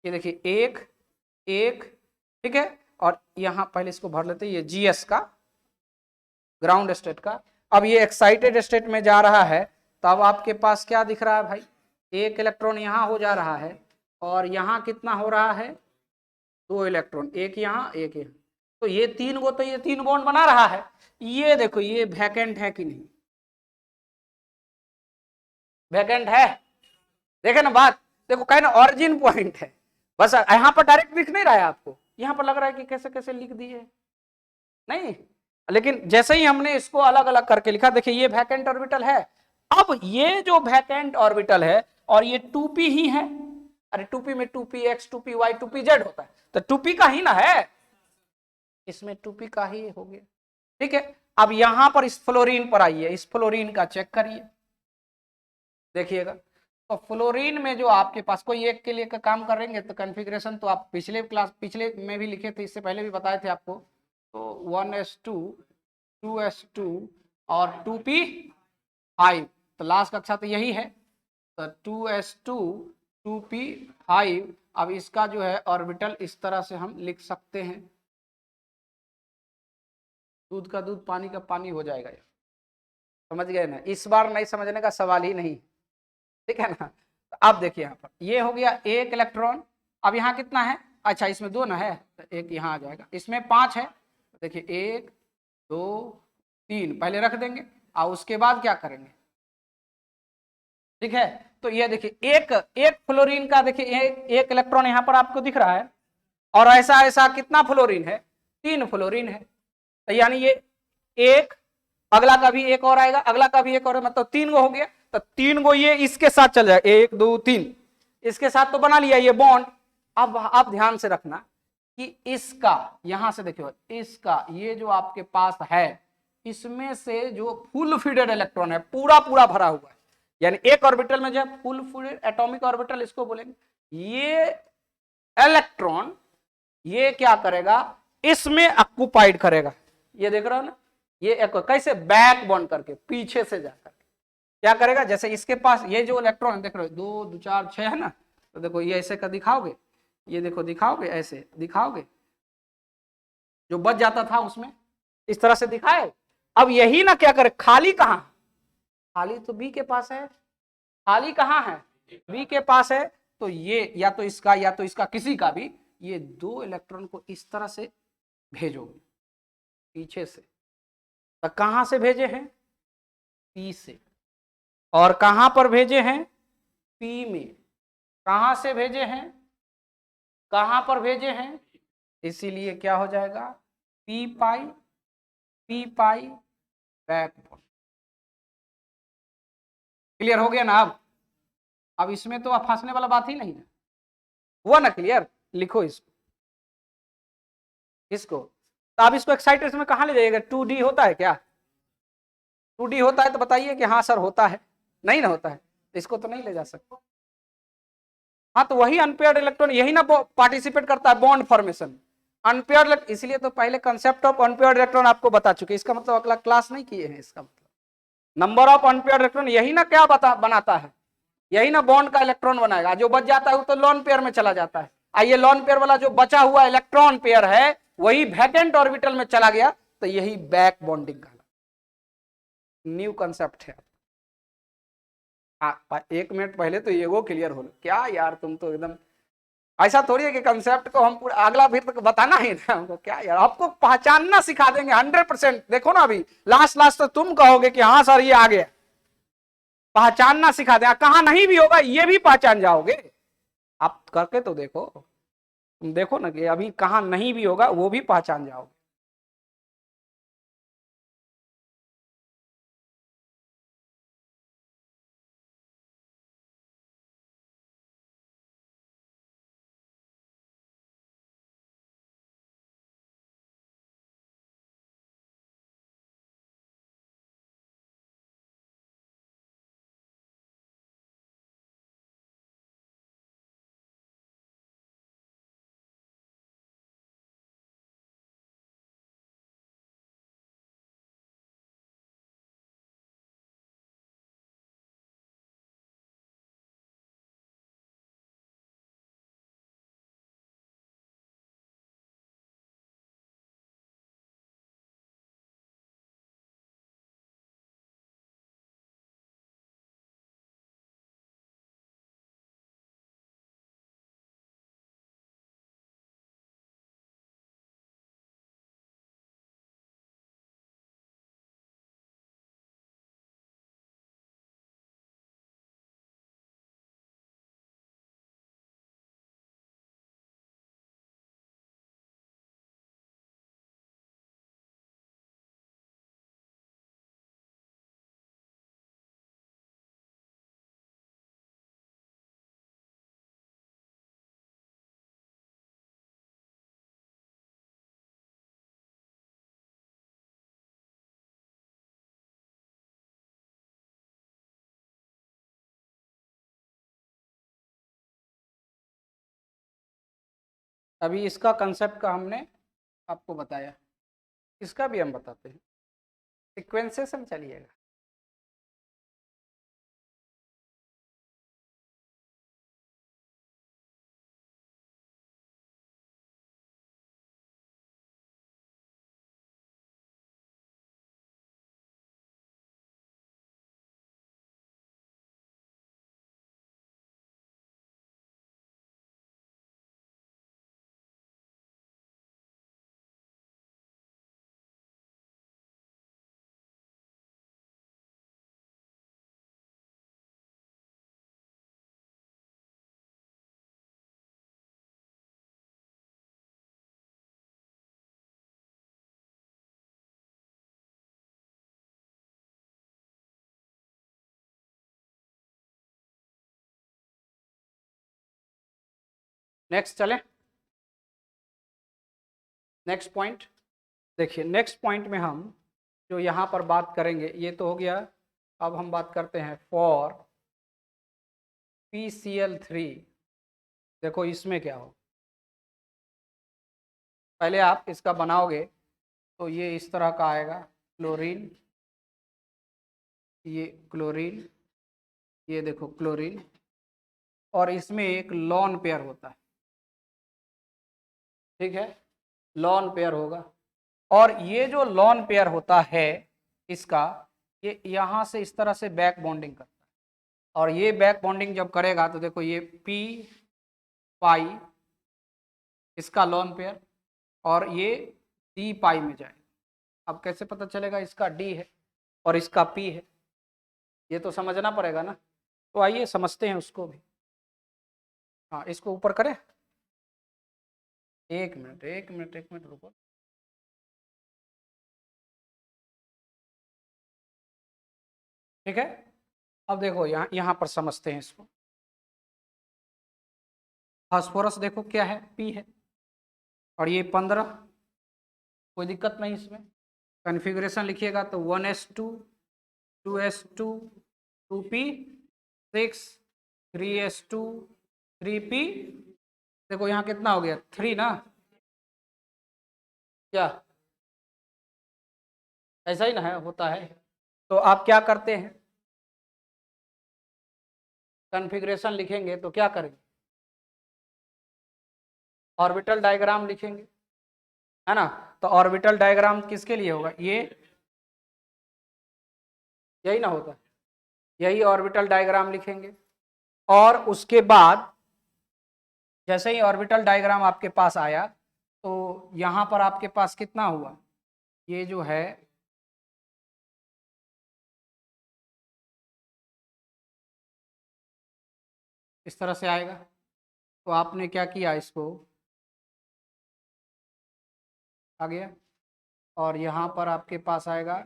ये देखिए 1 1, ठीक है, और यहाँ पहले इसको भर लेते हैं, ये GS का ग्राउंड स्टेट का। अब ये एक्साइटेड स्टेट में जा रहा है, तो अब आपके पास क्या दिख रहा है भाई, 1 इलेक्ट्रॉन यहाँ हो जा रहा है, और यहाँ कितना हो रहा है 2 इलेक्ट्रॉन, एक यहाँ एक यहाँ, तो ये 3 गो, तो ये 3 बॉन्ड बना रहा है। ये देखो ये वैकेंट है कि नहीं, वैकेंट है, देखे ना बात, देखो कहना ऑरिजिन पॉइंट है, बस यहाँ पर डायरेक्ट दिख नहीं रहा है आपको, यहाँ पर लग रहा है कि कैसे कैसे लिख दिए, नहीं, लेकिन जैसे ही हमने इसको अलग अलग करके लिखा, देखिए ये वैकेंट ऑर्बिटल है। अब ये जो वैकेंट ऑर्बिटल है और ये 2p ही है, अरे 2p में 2px 2py 2pz होता है, तो 2p का ही ना है, इसमें 2p का ही हो गया, ठीक है। अब यहां पर इस फ्लोरीन पर आइए, इस फ्लोरीन का चेक करिए, देखिएगा तो फ्लोरीन में जो आपके पास कोई एक के लिए का काम करेंगे तो कॉन्फ़िगरेशन तो आप पिछले क्लास पिछले में भी लिखे थे, इससे पहले भी बताए थे आपको, तो 1s2 2s2 और 2p5, तो लास्ट कक्षा तो यही है, तो 2s2 2p5। अब इसका जो है ऑर्बिटल इस तरह से हम लिख सकते हैं, दूध का दूध पानी का पानी हो जाएगा, समझ गए ना, इस बार नहीं समझने का सवाल ही नहीं, ठीक है ना। तो अब देखिए यहाँ पर ये हो गया 1 इलेक्ट्रॉन, अब यहाँ कितना है, अच्छा इसमें 2 ना है तो 1 यहाँ आ जाएगा, इसमें 5 है, देखिए 1 2 3 पहले रख देंगे, और उसके बाद क्या करेंगे, ठीक है। तो ये देखिए एक एक फ्लोरीन का देखिए एक इलेक्ट्रॉन यहां पर आपको दिख रहा है, और ऐसा ऐसा कितना फ्लोरीन है, 3 फ्लोरीन है। तो यानी ये एक, अगला का भी एक और आएगा, अगला का भी एक और, मतलब 3 गो हो गया। तो 3 गो ये इसके साथ चल जाएगा, 1 2 3, इसके साथ तो बना लिया ये बॉन्ड। अब आप ध्यान से रखना कि इसका, यहां से देखियो इसका, ये जो आपके पास है, इसमें से जो फुल फीडेड इलेक्ट्रॉन है, पूरा पूरा भरा हुआ है, यानी एक ऑर्बिटल में जो है फुल फीडेड एटॉमिक ऑर्बिटल इसको बोलेंगे, ये इलेक्ट्रॉन ये क्या करेगा, इसमें ऑक्युपाइड करेगा। ये देख रहे हो ना, ये कैसे बैक बॉन्ड करके पीछे से जाकर क्या करेगा, जैसे इसके पास ये जो इलेक्ट्रॉन देख रहे हो 2 2 4 6 है ना, तो देखो ये ऐसे का दिखाओगे, ये देखो दिखाओगे, ऐसे दिखाओगे, जो बच जाता था उसमें इस तरह से दिखाए। अब यही ना क्या करे, खाली कहां, खाली तो बी के पास है, खाली कहां है, बी के पास है। तो ये या तो इसका या तो इसका किसी का भी, ये 2 इलेक्ट्रॉन को इस तरह से भेजोगे पीछे से। तो कहां से भेजे हैं, पी से, और कहां पर भेजे हैं, पी में। कहां से भेजे हैं, कहां पर भेजे हैं, इसीलिए क्या हो जाएगा, पी पाई, पी पाई बैक बॉन्ड। क्लियर हो गया ना। अब इसमें तो अब फंसने वाला बात ही नहीं है, हुआ ना क्लियर। लिखो इसको, इसको तो आप इसको एक्साइटेशन में कहां ले जाइएगा, 2D होता है क्या, 2D होता है तो बताइए कि हाँ सर होता है, नहीं ना होता है, तो इसको तो नहीं ले जा सकते। हाँ तो वही अनपेयर्ड इलेक्ट्रॉन यही ना पार्टिसिपेट करता है बॉन्ड फॉर्मेशन, अनपेयर्ड, इसलिए तो पहले कंसेप्ट ऑफ अनपेयर्ड इलेक्ट्रॉन आपको बता चुके, इसका मतलब अगला क्लास नहीं किए हैं, इसका मतलब नंबर ऑफ अनपेयर्ड इलेक्ट्रॉन यही ना क्या बनाता है, यही ना बॉन्ड का इलेक्ट्रॉन बनाएगा, जो बच जाता है वो तो लॉन पेयर में चला जाता है। आइए लॉन पेयर वाला जो बचा हुआ इलेक्ट्रॉन पेयर है वही वैकेंट ऑर्बिटल में चला गया, तो यही बैक बॉन्डिंग का न्यू कंसेप्ट है। हाँ 1 मिनट पहले तो ये वो क्लियर हो क्या यार, तुम तो एकदम ऐसा थोड़ी है कि कंसेप्ट को हम पूरा अगला फिर तक बताना ही ना हमको, क्या यार आपको पहचानना सिखा देंगे 100%। देखो ना अभी लास्ट लास्ट तो तुम कहोगे कि हाँ सर ये आ गया, पहचानना सिखा दें, कहां नहीं भी होगा ये भी पहचान जाओगे, आप करके तो देखो, तुम देखो ना कि अभी कहां नहीं भी होगा वो भी पहचान जाओगे। अभी इसका कंसेप्ट का हमने आपको बताया, इसका भी हम बताते हैं, सीक्वेंसेस में चलिएगा। नेक्स्ट चले, नेक्स्ट पॉइंट देखिए। नेक्स्ट पॉइंट में हम जो यहाँ पर बात करेंगे, ये तो हो गया। अब हम बात करते हैं फॉर PCl3। देखो इसमें क्या हो, पहले आप इसका बनाओगे तो ये इस तरह का आएगा, क्लोरीन, ये क्लोरीन, ये देखो क्लोरीन, और इसमें एक लॉन पेयर होता है, ठीक है, लॉन पेयर होगा। और ये जो लॉन पेयर होता है इसका, ये यहाँ से इस तरह से बैक बॉन्डिंग करता है, और ये बैक बॉन्डिंग जब करेगा तो देखो ये P पाई इसका लॉन पेयर, और ये D पाई में जाएगा। अब कैसे पता चलेगा इसका D है और इसका P है, ये तो समझना पड़ेगा ना। तो आइए समझते हैं उसको भी। हाँ, इसको ऊपर करें, एक मिनट रुको। ठीक है, अब देखो यहाँ पर समझते हैं इसको। फास्फोरस देखो क्या है, P है, और ये 15, कोई दिक्कत नहीं इसमें। कॉन्फ़िगरेशन लिखिएगा तो 1s2 2s2 2p 6 3s2 3p। देखो यहाँ कितना हो गया, 3 ना, क्या ऐसा ही ना है, होता है। तो आप क्या करते हैं, कॉन्फ़िगरेशन लिखेंगे तो क्या करेंगे, ऑर्बिटल डायग्राम लिखेंगे, है ना। तो ऑर्बिटल डायग्राम किसके लिए होगा, ये यही ना होता है, यही ऑर्बिटल डायग्राम लिखेंगे। और उसके बाद जैसे ही ऑर्बिटल डायग्राम आपके पास आया तो यहाँ पर आपके पास कितना हुआ, ये जो है इस तरह से आएगा। तो आपने क्या किया, इसको आ गया, और यहाँ पर आपके पास आएगा,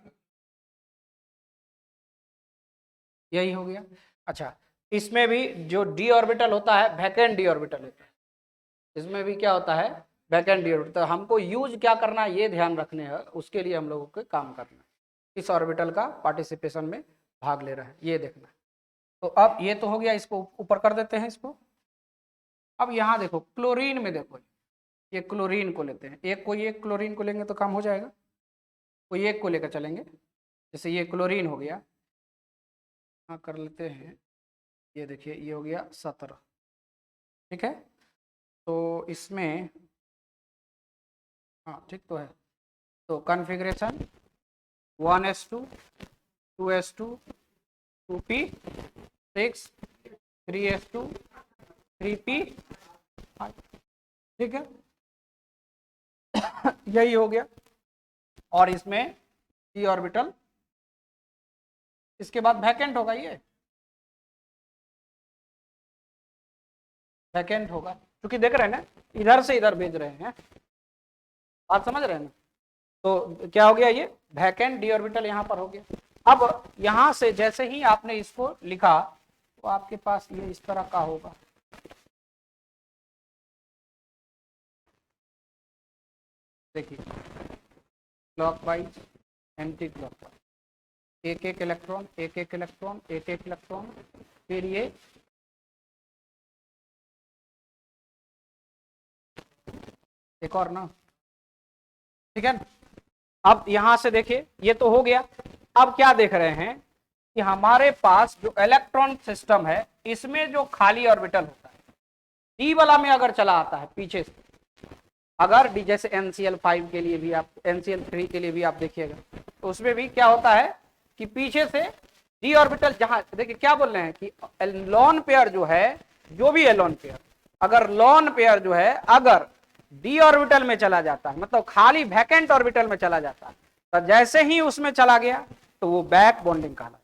यही हो गया। अच्छा, इसमें भी जो d ऑर्बिटल होता है वैकेंट d ऑर्बिटल होता है, इसमें भी क्या होता है, वैकेंट d ऑर्बिटल। तो हमको यूज क्या करना है ये ध्यान रखने है, उसके लिए हम लोगों को काम करना है, इस ऑर्बिटल का पार्टिसिपेशन में भाग ले रहा है, ये देखना है। तो अब ये तो हो गया, इसको ऊपर कर देते हैं इसको। अब यहाँ देखो क्लोरीन में, देखो ये क्लोरीन को लेते हैं, कोई एक क्लोरीन को लेंगे तो काम हो जाएगा, कोई एक को लेकर चलेंगे। जैसे ये क्लोरीन हो गया, हाँ कर लेते हैं, ये देखिए ये हो गया 17, ठीक है। तो इसमें हाँ ठीक तो है। तो configuration 1s2 2s2 2p 6 3s2 3p, ठीक है, यही हो गया। और इसमें d ऑर्बिटल, इसके बाद वैकेंट होगा, ये वैकेंट होगा, क्योंकि देख रहे हैं ना इधर से इधर भेज रहे हैं, बात समझ रहे हैं ना। तो क्या हो गया, ये वैकेंट d ऑर्बिटल यहाँ पर हो गया। अब यहाँ से जैसे ही आपने इसको लिखा तो आपके पास ये इस तरह का होगा, देखिए क्लॉकवाइज एंटी क्लॉकवाइज, एक एक इलेक्ट्रॉन एक एक इलेक्ट्रॉन एक एक इलेक्ट्रॉन, फिर ये एक और ना, ठीक है। अब यहां से देखिए ये तो हो गया। अब क्या देख रहे हैं कि हमारे पास जो इलेक्ट्रॉन सिस्टम है इसमें जो खाली ऑर्बिटल होता है, डी वाला में अगर चला आता है पीछे से, अगर डी जैसे NCl5 के लिए भी आप, NCl3 के लिए भी आप देखिएगा, तो उसमें भी क्या होता है कि पीछे से डी ऑर्बिटल, जहां देखिए क्या बोल रहे हैं कि लॉन पेयर जो है, जो भी है लॉन पेयर, अगर लॉन पेयर जो है अगर डी ऑर्बिटल में चला जाता है, मतलब खाली वैकेंट ऑर्बिटल में चला जाता है, तो जैसे ही उसमें चला गया तो वो बैक बॉन्डिंग कहलाएगा,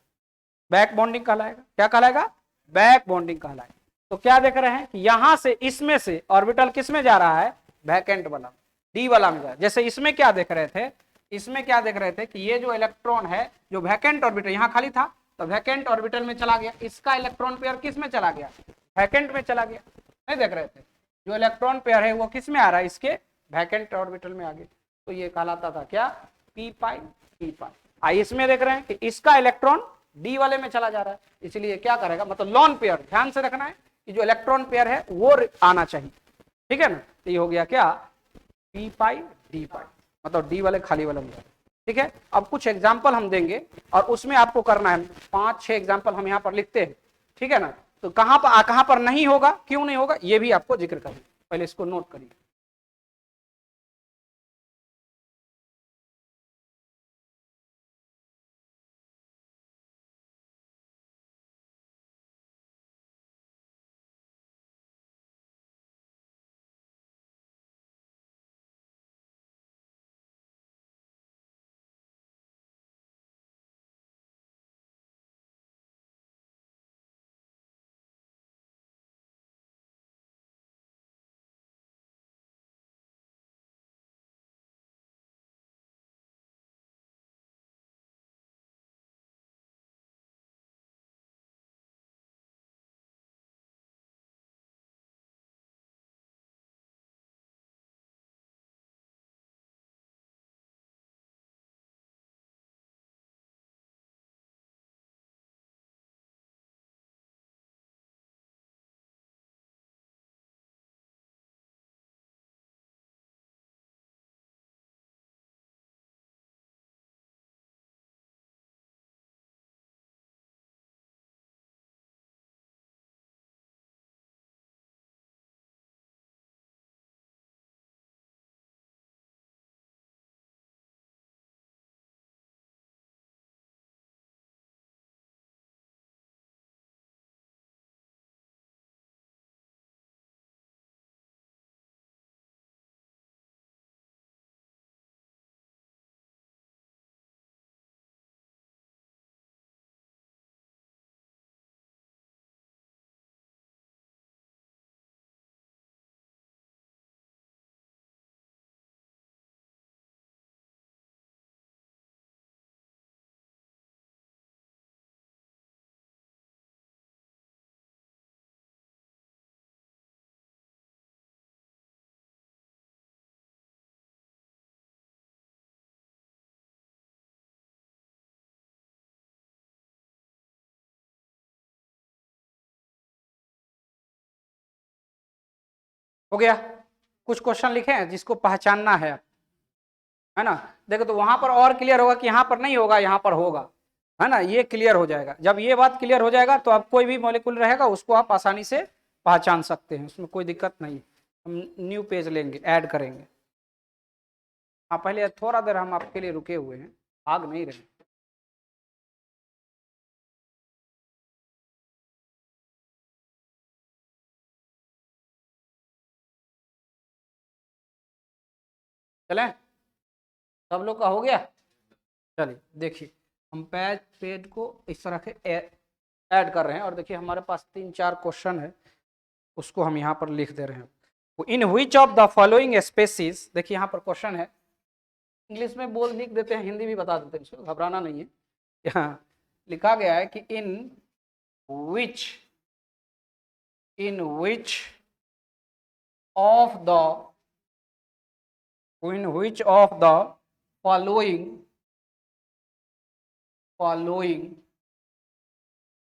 बैक बॉन्डिंग कहलाएगा। क्या कहलाएगा, बैक बॉन्डिंग कहलाएगा। तो क्या देख रहे हैं कि यहां से इसमें से ऑर्बिटल किस में जा रहा है, वैकेंट वाला, डी वाला में जा रहा है। जैसे इसमें क्या देख रहे थे, इसमें क्या देख रहे थे कि ये जो इलेक्ट्रॉन है जो वैकेंट ऑर्बिटल यहां खाली था, तो वैकेंट ऑर्बिटल में चला गया, इसका इलेक्ट्रॉन पेयर किस में चला गया, वैकेंट में चला गया, नहीं देख रहे थे। जो इलेक्ट्रॉन पेयर है वो किस में आ रहा है, इसके वैकेंट ऑर्बिटल में आगे, तो ये कहलाता था क्या, पी पाई पी पाई। इसमें देख रहे हैं कि इसका इलेक्ट्रॉन डी वाले में चला जा रहा है, इसलिए क्या करेगा, मतलब लॉन पेयर, ध्यान से रखना है कि जो इलेक्ट्रॉन पेयर है वो आना चाहिए, ठीक है ना। तो ये हो गया क्या, पी पाई डी पाई, मतलब डी वाले खाली वाले में, ठीक है। अब कुछ एग्जाम्पल हम देंगे और उसमें आपको करना है 5-6 एग्जाम्पल हम यहाँ पर लिखते हैं, ठीक है ना। तो कहां पर नहीं होगा, क्यों नहीं होगा, ये भी आपको जिक्र करेंगे, पहले इसको नोट करिए। हो गया, कुछ क्वेश्चन लिखे हैं जिसको पहचानना है ना। देखो तो वहां पर और क्लियर होगा कि यहाँ पर नहीं होगा, यहाँ पर होगा, है ना, ये क्लियर हो जाएगा। जब ये बात क्लियर हो जाएगा तो आप कोई भी मॉलिक्यूल रहेगा उसको आप आसानी से पहचान सकते हैं, उसमें कोई दिक्कत नहीं। हम न्यू पेज लेंगे, ऐड करेंगे। हाँ पहले थोड़ा देर हम आपके लिए रुके हुए हैं, भाग नहीं रहे। चलें, सब लोग का हो गया। चलिए देखिए, हम पेज को इस तरह के ऐड कर रहे हैं, और देखिए हमारे पास 3-4 क्वेश्चन है, उसको हम यहाँ पर लिख दे रहे हैं। In which of the following species, देखिए यहाँ पर क्वेश्चन है, इंग्लिश में बोल लिख देते हैं, हिंदी भी बता देते हैं, इसको घबराना नहीं है। यहाँ लिखा गया है कि which in which of the in which of the following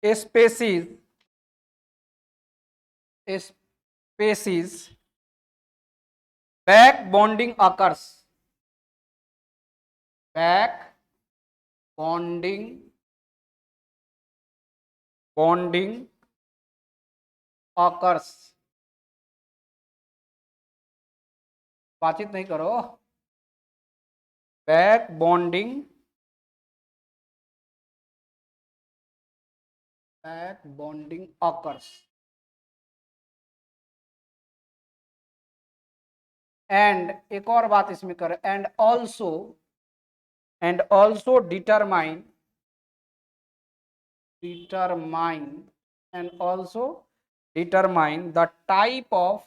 species back bonding occurs, back bonding occurs, बातचीत नहीं करो, back bonding occurs and एक और बात इसमें कर, and also determine and also determine the type of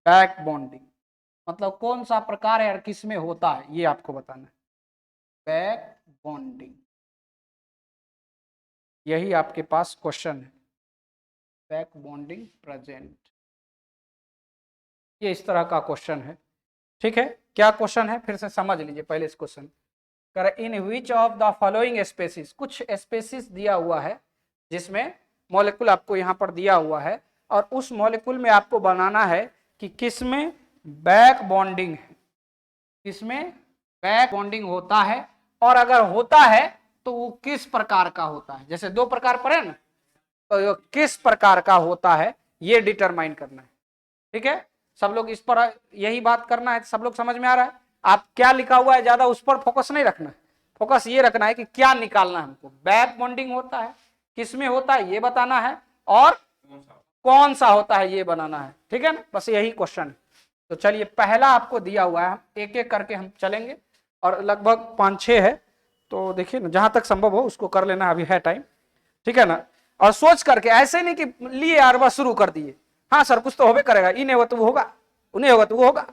back bonding, मतलब कौन सा प्रकार है और किस में होता है, ये आपको बताना है। बैक बॉन्डिंग, यही आपके पास क्वेश्चन है, बैक बॉन्डिंग प्रेजेंट, ये इस तरह का क्वेश्चन है। ठीक है, क्या क्वेश्चन है फिर से समझ लीजिए पहले इस क्वेश्चन। कर in which of the following species, कुछ स्पेसिस दिया हुआ है जिसमें मॉलिक्यूल आपको यहां पर दिया हुआ है, और उस मॉलिक्यूल में आपको बनाना है कि किसमें बैक बॉन्डिंग है, किसमें बैक बॉन्डिंग होता है, और अगर होता है तो वो किस प्रकार का होता है। जैसे दो प्रकार पड़े ना, तो किस प्रकार का होता है ये डिटरमाइन करना है। ठीक है, सब लोग इस पर यही बात करना है, सब लोग समझ में आ रहा है। आप क्या लिखा हुआ है ज्यादा उस पर फोकस नहीं रखना है, फोकस ये रखना है कि क्या निकालना है हमको। बैक बॉन्डिंग होता है, किसमें होता है ये बताना है, और कौन सा होता है ये बनाना है। ठीक है ना, बस यही क्वेश्चन है। तो चलिए पहला आपको दिया हुआ है, एक एक करके हम चलेंगे, और लगभग 5-6 है, तो देखिए ना जहां तक संभव हो उसको कर लेना, अभी है टाइम। ठीक है ना, और सोच करके, ऐसे नहीं कि लिए यार बस शुरू कर दिए, हाँ सर कुछ तो होबे करेगा, इन्हें होगा तो वो होगा, उन्हें होगा तो वो होगा,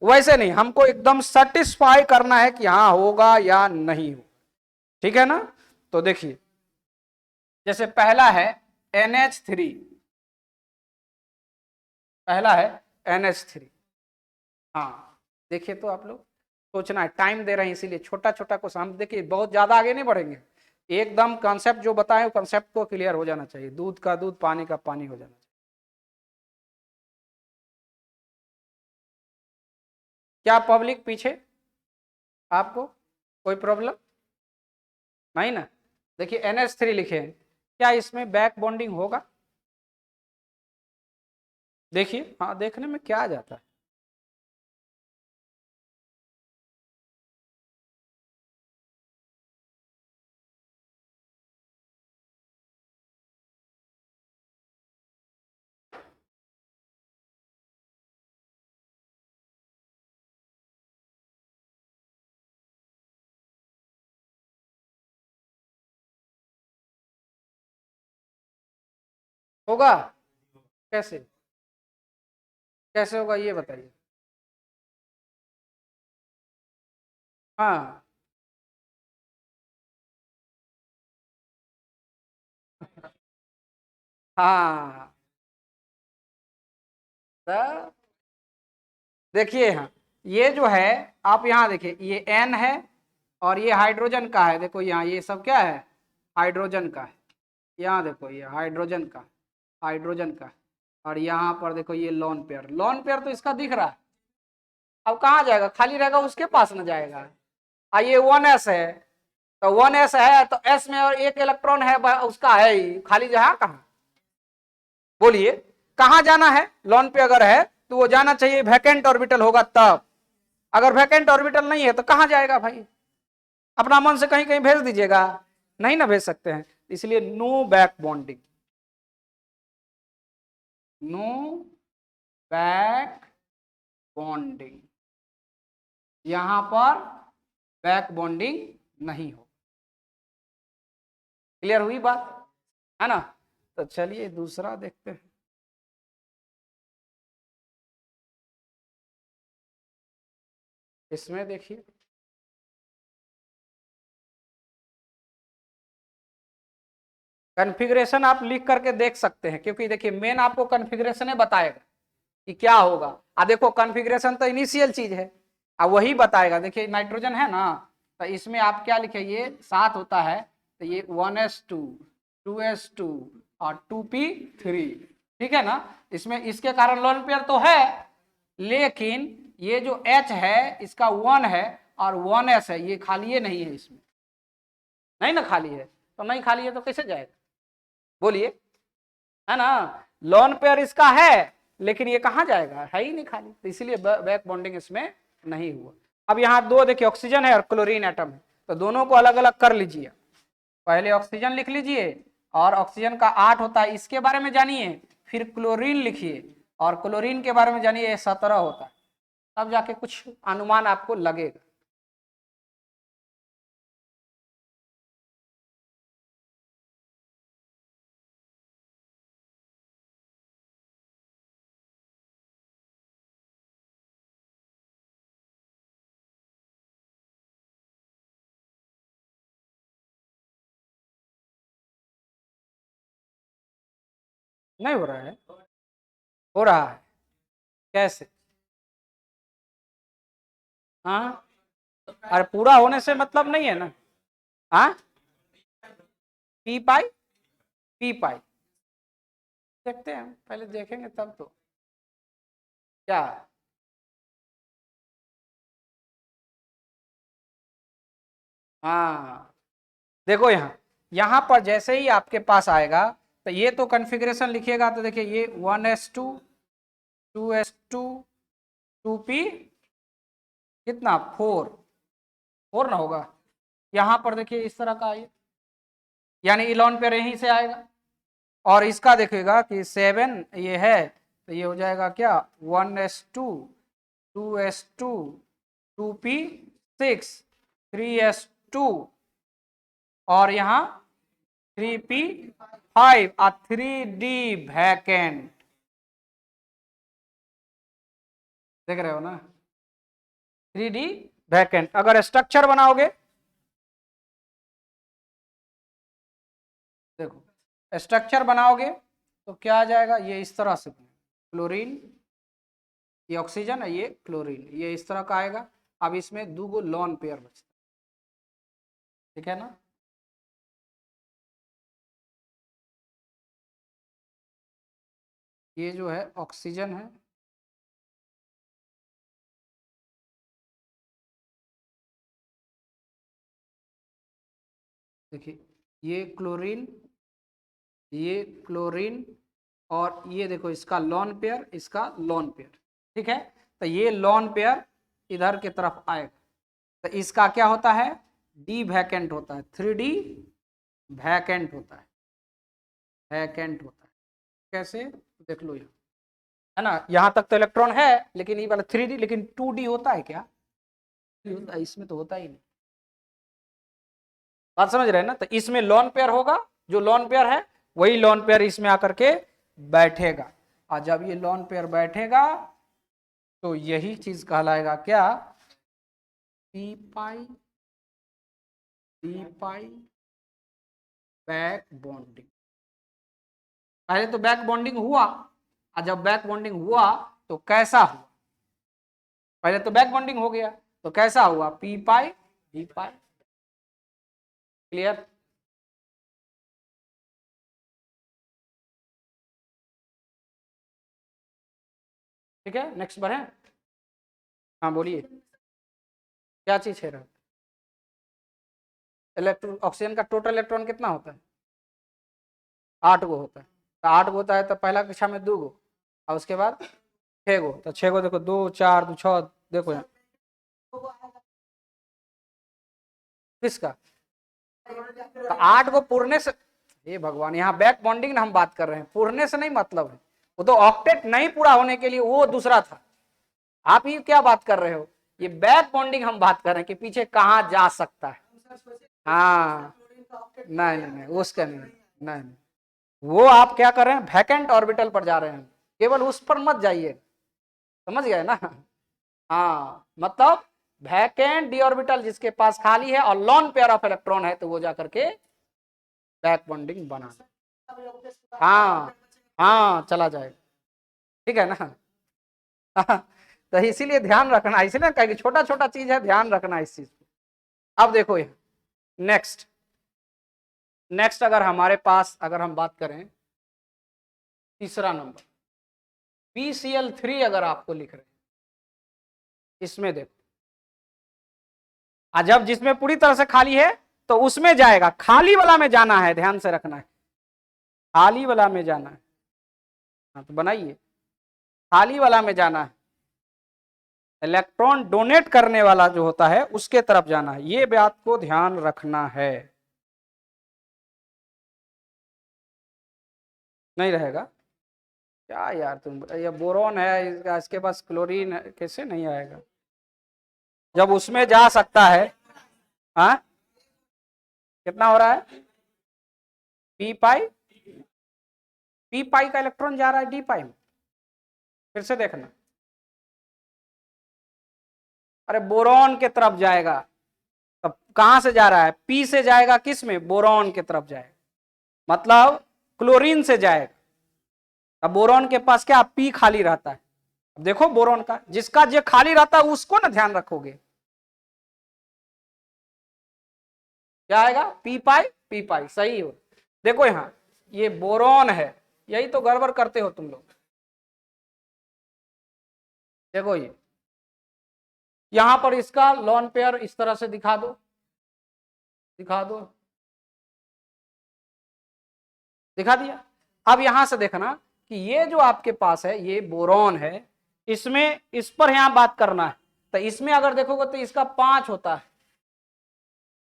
वैसे नहीं, हमको एकदम सेटिस्फाई करना है कि हाँ होगा या नहीं हो। ठीक है ना, तो देखिए जैसे पहला है NH3, पहला है NH3। हाँ देखिए, तो आप लोग सोचना है, टाइम दे रहे हैं इसीलिए छोटा छोटा को हम देखिए, बहुत ज्यादा आगे नहीं बढ़ेंगे, एकदम कॉन्सेप्ट जो बताए कॉन्सेप्ट को क्लियर हो जाना चाहिए, दूध का दूध पानी का पानी हो जाना चाहिए। क्या पब्लिक पीछे आपको कोई प्रॉब्लम नहीं ना। देखिए NH3 लिखे हैं, क्या इसमें बैक बॉन्डिंग होगा? देखिए हाँ, देखने में क्या आ जाता है, होगा कैसे, कैसे होगा ये बताइए। हाँ हाँ, तो देखिए हाँ, ये जो है, आप यहाँ देखिए ये N है, और ये हाइड्रोजन का है, देखो यहाँ ये सब क्या है, हाइड्रोजन का है। यहाँ देखो ये हाइड्रोजन का, हाइड्रोजन का, और यहाँ पर देखो ये लोन पेयर, लोन पेयर तो इसका दिख रहा है, अब कहाँ जाएगा, खाली रहेगा उसके पास न जाएगा। ये 1s है, तो 1s है तो s में और एक इलेक्ट्रॉन है उसका है ही, खाली जगह कहाँ, बोलिए कहाँ जाना है। लोन पे अगर है तो वो जाना चाहिए वैकेंट ऑर्बिटल होगा तब, अगर वैकेंट ऑर्बिटल नहीं है तो कहाँ जाएगा भाई, अपना मन से कहीं कहीं भेज दीजिएगा, नहीं ना भेज सकते हैं, इसलिए no back bonding, no back bonding, यहां पर बैक बॉन्डिंग नहीं हो। क्लियर हुई बात है ना। तो चलिए दूसरा देखते हैं, इसमें देखिए कॉन्फ़िगरेशन आप लिख करके देख सकते हैं, क्योंकि देखिए मेन आपको कॉन्फ़िगरेशन बताएगा कि क्या होगा। देखो कॉन्फ़िगरेशन तो इनिशियल चीज है, वही बताएगा। देखिए नाइट्रोजन है ना, तो इसमें आप क्या लिखे, ये 7 होता है, तो ये 1s2, 2s2 और 2p3। ठीक है ना, इसमें इसके कारण लोन पेयर तो है, लेकिन ये जो H है इसका 1 है और 1s है, ये खाली है नहीं है, इसमें नहीं ना खाली है, तो नहीं खाली है तो कैसे जाएगा, बोलिए, है ना। लोन पेयर इसका है, लेकिन ये कहाँ जाएगा, है ही नहीं खाली, तो इसीलिए बैक बॉन्डिंग इसमें नहीं हुआ। अब यहाँ दो देखिए, ऑक्सीजन है और क्लोरीन एटम है, तो दोनों को अलग अलग कर लीजिए। पहले ऑक्सीजन लिख लीजिए, और ऑक्सीजन का 8 होता है, इसके बारे में जानिए, फिर क्लोरीन लिखिए, और क्लोरीन के बारे में जानिए 17 होता है, तब जाके कुछ अनुमान आपको लगेगा। नहीं हो रहा है? हो रहा है। कैसे? हाँ, अरे पूरा होने से मतलब नहीं है ना। हाँ, पी पाई, पी पाई देखते हैं, पहले देखेंगे तब तो। क्या? हाँ, देखो यहाँ, यहाँ पर जैसे ही आपके पास आएगा तो ये तो कॉन्फ़िगरेशन लिखिएगा तो देखिए ये 1s2 2s2 2p कितना 4 4 ना होगा। यहाँ पर देखिए इस तरह का आइए, यानी इलेवन पे यहीं से आएगा। और इसका देखिएगा कि 7 ये है तो ये हो जाएगा क्या 1s2 2s2 2p6 3s2 और यहाँ 3p5 और 3d वैकेंट। देख रहे हो ना, 3d वैकेंट। अगर स्ट्रक्चर बनाओगे, देखो स्ट्रक्चर बनाओगे तो क्या आ जाएगा, ये इस तरह से क्लोरीन, ये ऑक्सीजन है, ये क्लोरीन, ये इस तरह का आएगा। अब इसमें दो गो लॉन पेयर बचता है, ठीक है ना। ये जो है ऑक्सीजन है, देखिए ये क्लोरीन और ये देखो इसका लॉन पेयर, इसका लॉन पेयर, ठीक है। तो ये लॉन पेयर इधर की तरफ आएगा तो इसका क्या होता है, डी वैकेंट होता है, 3d वैकेंट होता है, वैकेंट होता है। कैसे? देख लो यहाँ, है ना, यहाँ तक तो इलेक्ट्रॉन है लेकिन ये वाला 3d, लेकिन 2d होता है क्या? होता है, इसमें तो होता ही नहीं। बात समझ रहे हैं ना। तो इसमें लॉन पेयर होगा, जो लॉन पेयर है वही लॉन पेयर इसमें आकर के बैठेगा, और जब ये लॉन पेयर बैठेगा तो यही चीज कहलाएगा क्या, पी पाई डी पाई बैक बॉन्डिंग। पहले तो बैक बॉन्डिंग हुआ, और जब बैक बॉन्डिंग हुआ तो कैसा हुआ, पहले तो बैक बॉन्डिंग हो गया तो कैसा हुआ, पी पाई डी पाई। क्लियर? ठीक है, नेक्स्ट बढ़े। हाँ बोलिए, क्या चीज है? इलेक्ट्रॉन, ऑक्सीजन का टोटल इलेक्ट्रॉन कितना होता है? 8 गो होता है। तो 8 गो होता है तो पहला कक्षा में 2 गो, और उसके बाद 6 गो, तो 6 गो देखो 2 4 2 6, देखो यहाँ किसका, तो 8 गो पुरने से, ये भगवान, यहाँ बैक बॉन्डिंग ना हम बात कर रहे हैं, पुरने से नहीं मतलब है, वो तो ऑक्टेट नहीं पूरा होने के लिए वो दूसरा था। आप ही क्या बात कर रहे हो, ये बैक बॉन्डिंग हम बात कर रहे हैं कि पीछे कहाँ जा सकता है। हाँ, नहीं नहीं नहीं, उसका नहीं, नहीं नहीं, वो आप क्या कर रहे हैं, वैकेंट ऑर्बिटल पर जा रहे हैं, केवल उस पर मत जाइए, समझ गए ना। हाँ, मतलब वैकेंट डी ऑर्बिटल जिसके पास खाली है और लॉन पेयर ऑफ इलेक्ट्रॉन है तो वो जाकर के बैक बॉन्डिंग बना। हाँ हाँ, चला जाएगा, ठीक है ना। हाँ, तो इसीलिए ध्यान रखना, इसलिए कहेंगे छोटा छोटा चीज है, ध्यान रखना इस चीज को। अब देखो ये नेक्स्ट, नेक्स्ट अगर हमारे पास, अगर हम बात करें तीसरा नंबर, PCl3 अगर आपको लिख रहे हैं, इसमें देखो, जब जिसमें पूरी तरह से खाली है तो उसमें जाएगा, खाली वाला में जाना है, ध्यान से रखना है, खाली वाला में जाना है। हाँ तो बनाइए, खाली वाला में जाना है, इलेक्ट्रॉन डोनेट करने वाला जो होता है उसके तरफ जाना है, ये बात को ध्यान रखना है। नहीं रहेगा क्या यार तुम, ये बोरॉन है, इसके पास क्लोरीन है, कैसे नहीं आएगा जब उसमें जा सकता है। हाँ, कितना हो रहा है, पी पाई, पी पाई का इलेक्ट्रॉन जा रहा है डी पाई में, फिर से देखना, अरे बोरॉन के तरफ जाएगा, तब कहां से जा रहा है, पी से जाएगा, किस में, बोरॉन के तरफ जाएगा, मतलब क्लोरीन से जाएगा, अब बोरॉन के पास क्या पी खाली रहता है। अब देखो बोरॉन का जिसका जो खाली रहता है उसको ना ध्यान रखोगे, क्या आएगा पी पाई सही हो। देखो यहां ये बोरॉन है, यही तो गड़बड़ करते हो तुम लोग। देखो ये यहां पर इसका लोन पेयर इस तरह से दिखा दो, दिखा दो, दिखा दिया। अब यहां से देखना कि ये जो आपके पास है ये बोरॉन है, इसमें इस पर यहां बात करना है, तो इसमें अगर देखोगे तो इसका 5 होता है,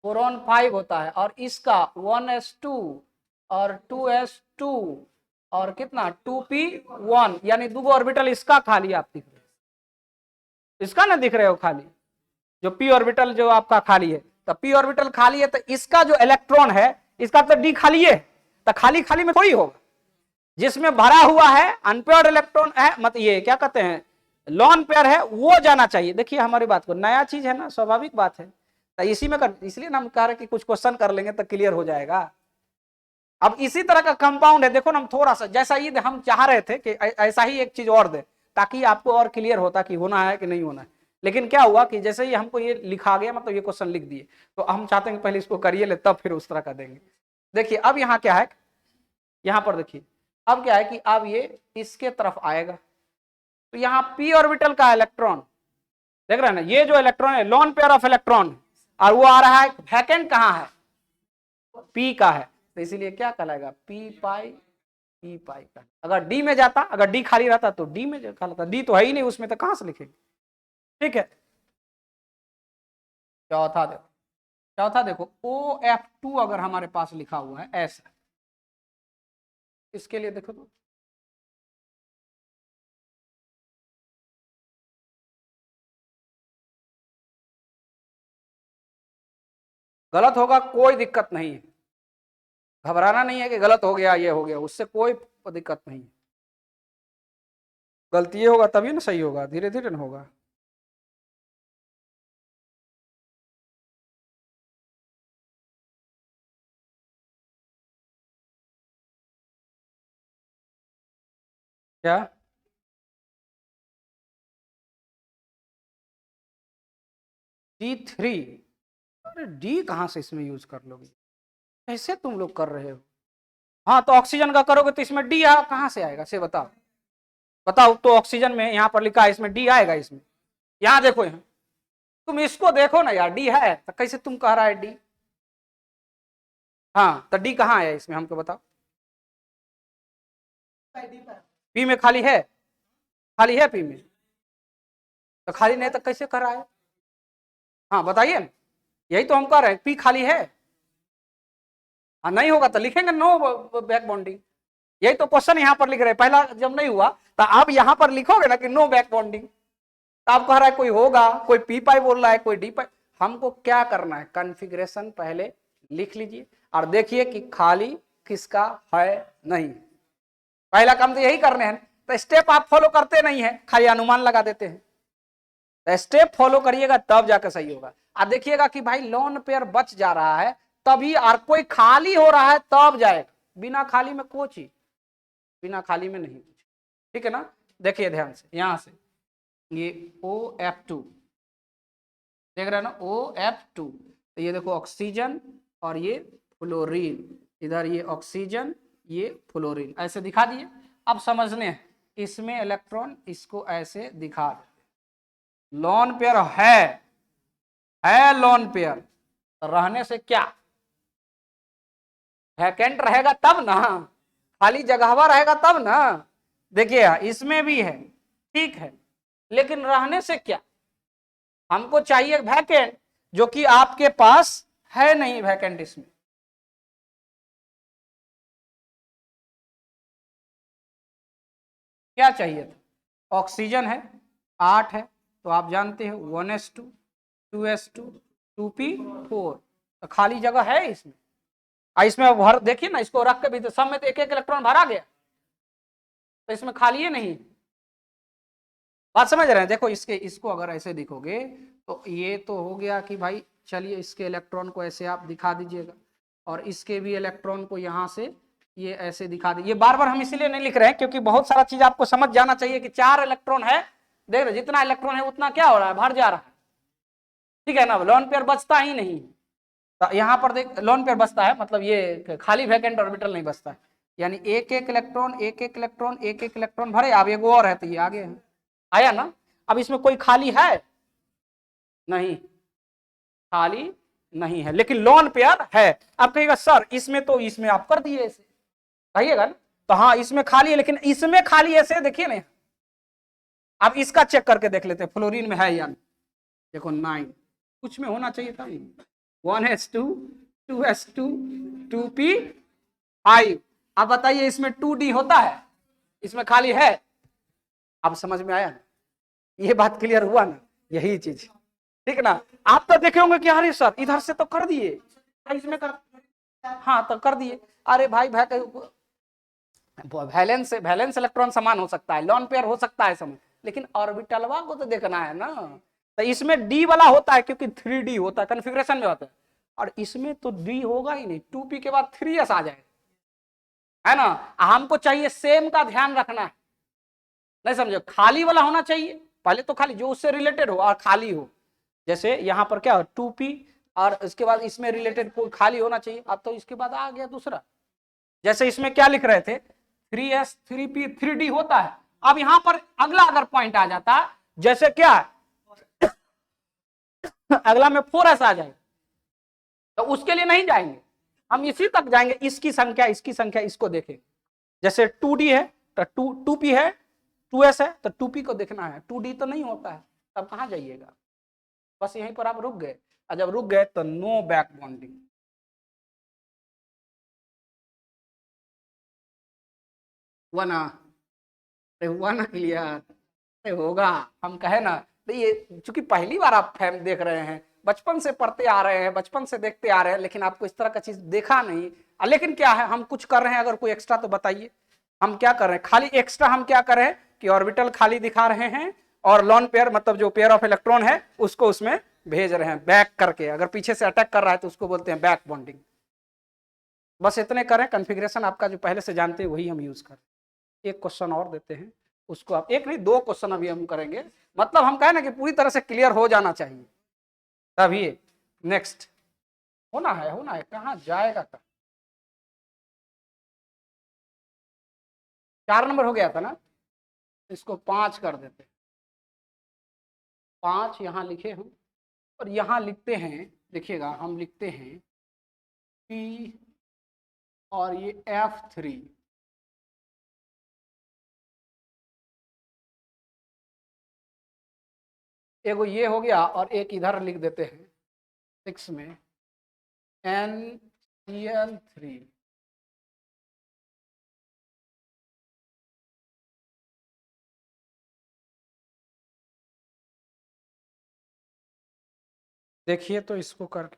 बोरॉन 5 होता है, और इसका 1s2 और 2s2 और कितना 2p1, यानी 2 ऑर्बिटल इसका खाली आप दिख रहे हो, इसका ना दिख रहे हो खाली, जो p ऑर्बिटल जो आपका खाली है, तो p ऑर्बिटल खाली है तो इसका जो इलेक्ट्रॉन है इसका तो d खाली है, तो खाली खाली में थोड़ी होगा, जिसमें भरा हुआ है अनपेयर्ड इलेक्ट्रॉन है, मतलब ये क्या कहते हैं लॉन पेयर है, वो जाना चाहिए। देखिए हमारी बात को, नया चीज है ना, स्वाभाविक बात है, तो इसी में कर, इसलिए ना हम कह रहे कि कुछ क्वेश्चन कर लेंगे तो क्लियर हो जाएगा। अब इसी तरह का कंपाउंड है, देखो ना हम थोड़ा सा जैसा ये हम चाह रहे थे कि ऐसा ही एक चीज और दे ताकि आपको और क्लियर होता कि होना है कि नहीं होना है, लेकिन क्या हुआ कि जैसे ही हमको ये लिखा गया, मतलब ये क्वेश्चन लिख दिए, तो हम चाहते हैं कि पहले इसको करिए ले तब फिर उस तरह का देंगे। देखिए अब यहाँ क्या है, यहाँ पर देखिए अब क्या है कि अब ये इसके तरफ आएगा, तो यहाँ p ऑर्बिटल का इलेक्ट्रॉन देख रहे हैं ना, ये जो इलेक्ट्रॉन है लोन पेयर ऑफ इलेक्ट्रॉन, और वो आ रहा है वैकेंट कहाँ है p का है, तो इसीलिए क्या कहलाएगा p पाई का। अगर d में जाता, अगर d खाली रहता तो d में कहलाता, d तो है ही नहीं उसमें, तो कहां से लिखेंगे। ठीक है, चौथा देखो OF2 अगर हमारे पास लिखा हुआ है ऐसा, इसके लिए देखो तो गलत होगा, कोई दिक्कत नहीं है, घबराना नहीं है कि गलत हो गया ये हो गया, उससे कोई दिक्कत नहीं है, गलती ये होगा तभी ना सही होगा, धीरे धीरे ना होगा। क्या D3, अरे डी कहां से इसमें यूज कर लोगे, कैसे तुम लोग कर रहे हो। हाँ तो ऑक्सीजन का करोगे तो इसमें डी कहां से आएगा, से बताओ, बताओ तो ऑक्सीजन में यहाँ पर लिखा है इसमें डी आएगा, इसमें यहाँ देखो, यहाँ तुम इसको देखो ना यार, डी है तो कैसे तुम कह रहा है डी, हाँ तो डी कहाँ है इसमें हमको बताओ, पी में खाली है, खाली है पी में, तो खाली नहीं तो कैसे कर रहा है, हाँ बताइए, यही तो हम कह रहे हैं पी खाली है, हाँ नहीं होगा तो लिखेंगे नो बैक बॉन्डिंग, यही तो क्वेश्चन यहाँ पर लिख रहे हैं, पहला जब नहीं हुआ तो आप यहाँ पर लिखोगे ना कि नो बैक बॉन्डिंग, तो आप कह रहा है कोई होगा, कोई पी पाई बोल रहा है, कोई डी पाई, हमको क्या करना है कॉन्फ़िगरेशन पहले लिख लीजिए और देखिए कि खाली किसका है नहीं, पहला काम तो यही करने हैं, तो स्टेप आप फॉलो करते नहीं है, खाली अनुमान लगा देते हैं, तो स्टेप फॉलो करिएगा तब जाकर सही होगा। आप देखिएगा कि भाई लोन पेयर बच जा रहा है तभी, और कोई खाली हो रहा है तब जाएगा, बिना खाली में कोई चीज, बिना खाली में नहीं, ठीक है ना। देखिए ध्यान से यहां से ये OF2 देख रहे हैं ना, OF2, तो ये देखो ऑक्सीजन और ये फ्लोरीन, इधर ये ऑक्सीजन ये फ्लोरीन, ऐसे दिखा दिए। अब समझने हैं, इसमें इलेक्ट्रॉन इसको ऐसे दिखा दे, लोन पेयर है लोन पेयर, रहने से क्या वैकेंट रहेगा तब ना, खाली जगहवा रहेगा तब ना। देखिए इसमें भी है, ठीक है, लेकिन रहने से क्या, हमको चाहिए वैकेंट, जो कि आपके पास है नहीं वैकेंट, इसमें क्या चाहिए था, ऑक्सीजन है 8 है, तो आप जानते हैं 1s2 2s2 2p4, तो खाली जगह है इसमें, इसमें भर देखिए ना, इसको रख के भी तो सब में तो एक एक इलेक्ट्रॉन भरा गया, तो इसमें खाली है नहीं, बात समझ रहे हैं। देखो इसको अगर ऐसे दिखोगे तो ये तो हो गया कि भाई चलिए इसके इलेक्ट्रॉन को ऐसे आप दिखा दीजिएगा, और इसके भी इलेक्ट्रॉन को यहाँ से ये ऐसे दिखा दे। ये बार बार हम इसीलिए नहीं लिख रहे हैं क्योंकि बहुत सारा चीज आपको समझ जाना चाहिए कि 4 इलेक्ट्रॉन है, देख रहे जितना इलेक्ट्रॉन है उतना क्या हो रहा है, भर जा रहा है, ठीक है ना, लोन पेयर बचता ही नहीं। तो यहाँ पर देख लोन पेयर बचता है, मतलब ये खाली वैकेंट ऑर्बिटल नहीं बचता है, यानी एक एक इलेक्ट्रॉन एक एक इलेक्ट्रॉन एक एक इलेक्ट्रॉन भरे। अब एक और है तो ये आगे है, आया ना। अब इसमें कोई खाली है नहीं, खाली नहीं है, लेकिन लोन पेयर है। आप कहिएगा सर इसमें तो इसमें आप कर दिए ऐसे, कहिएगा ना, तो हाँ इसमें खाली है, लेकिन इसमें खाली ऐसे देखिए ना। अब इसका चेक करके देख लेते हैं फ्लोरीन में है या नहीं। देखो 9 कुछ में होना चाहिए था, 1s2 2s2 2p5। अब बताइए इसमें 2d होता है, इसमें खाली है। अब समझ में आया ना, ये बात क्लियर हुआ ना, यही चीज, ठीक ना। आप तो देखे होंगे कि अरे सर इधर से तो कर दिए, इसमें कर, हाँ तो कर दिए। अरे भाई वैलेंस वैलेंस इलेक्ट्रॉन समान हो सकता है, लॉन पेयर हो सकता है समान, लेकिन ऑर्बिटलवा को तो देखना है ना। तो इसमें डी वाला होता है क्योंकि 3d होता है, कन्फिग्रेशन में होता है, और इसमें तो डी होगा ही नहीं, 2p के बाद 3s आ जाएगा, है ना। हमको चाहिए सेम का ध्यान रखना है, नहीं समझो, खाली वाला होना चाहिए, पहले तो खाली जो उससे रिलेटेड हो और खाली हो। जैसे यहाँ पर क्या हो 2p और इसके बाद इसमें रिलेटेड कोई खाली होना चाहिए। अब तो इसके बाद आ गया दूसरा, जैसे इसमें क्या लिख रहे थे 3s 3p 3d होता है। अब यहां पर अगला अगर पॉइंट आ जाता, जैसे क्या अगला में 4s आ जाए, तो उसके लिए नहीं जाएंगे, हम इसी तक जाएंगे, इसकी संख्या इसको देखें। जैसे 2d है तो 2p है, 2s है तो 2p को देखना है, 2d तो नहीं होता है, तब कहां जाइएगा, बस यहीं पर आप रुक गए। और जब रुक गए तो नो बैक बॉन्डिंग, हुआ ना, हुआ ना क्लियर, होगा। हम कहे ना, तो ये चूंकि पहली बार आप फैम देख रहे हैं, बचपन से पढ़ते आ रहे हैं, बचपन से देखते आ रहे हैं, लेकिन आपको इस तरह का चीज देखा नहीं। लेकिन क्या है हम कुछ कर रहे हैं, अगर कोई एक्स्ट्रा तो बताइए, हम क्या कर रहे हैं, खाली एक्स्ट्रा हम क्या कर रहे हैं कि ऑर्बिटल खाली दिखा रहे हैं, और लॉन पेयर मतलब जो पेयर ऑफ इलेक्ट्रॉन है उसको उसमें भेज रहे हैं बैक करके। अगर पीछे से अटैक कर रहा है तो उसको बोलते हैं बैक बॉन्डिंग। बस इतने करें, कन्फिग्रेशन आपका जो पहले से जानते हैं वही हम यूज करें। एक क्वेश्चन और देते हैं, उसको आप, एक नहीं 2 क्वेश्चन अभी हम करेंगे, मतलब हम कहें ना कि पूरी तरह से क्लियर हो जाना चाहिए तभी। नेक्स्ट होना है कहाँ जाएगा का, 4 नंबर हो गया था ना, इसको 5 कर देते, 5 यहाँ लिखे हम, और यहाँ लिखते हैं, देखिएगा हम लिखते हैं P और ये F3, एगो ये हो गया, और एक इधर लिख देते हैं 6 में NCl3। देखिए तो इसको करके,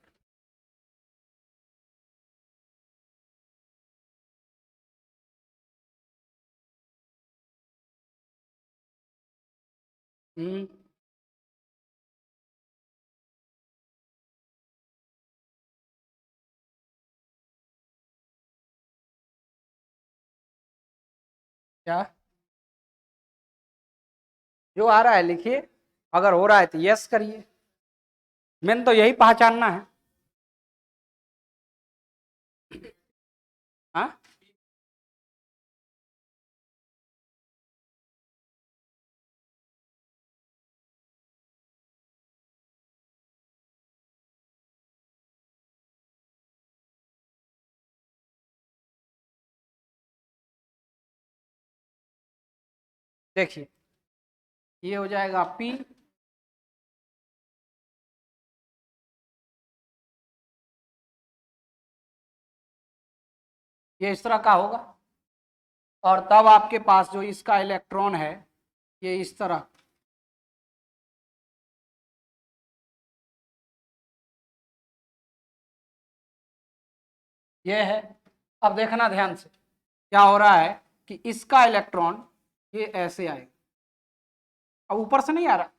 क्या जो आ रहा है लिखिए, अगर हो रहा है तो यस करिए, मेन तो यही पहचानना है। हाँ देखिए, ये हो जाएगा P, ये इस तरह का होगा, और तब आपके पास जो इसका इलेक्ट्रॉन है ये इस तरह, ये है। अब देखना ध्यान से क्या हो रहा है कि इसका इलेक्ट्रॉन ये ऐसे आएगा, अब ऊपर से नहीं आ रहा,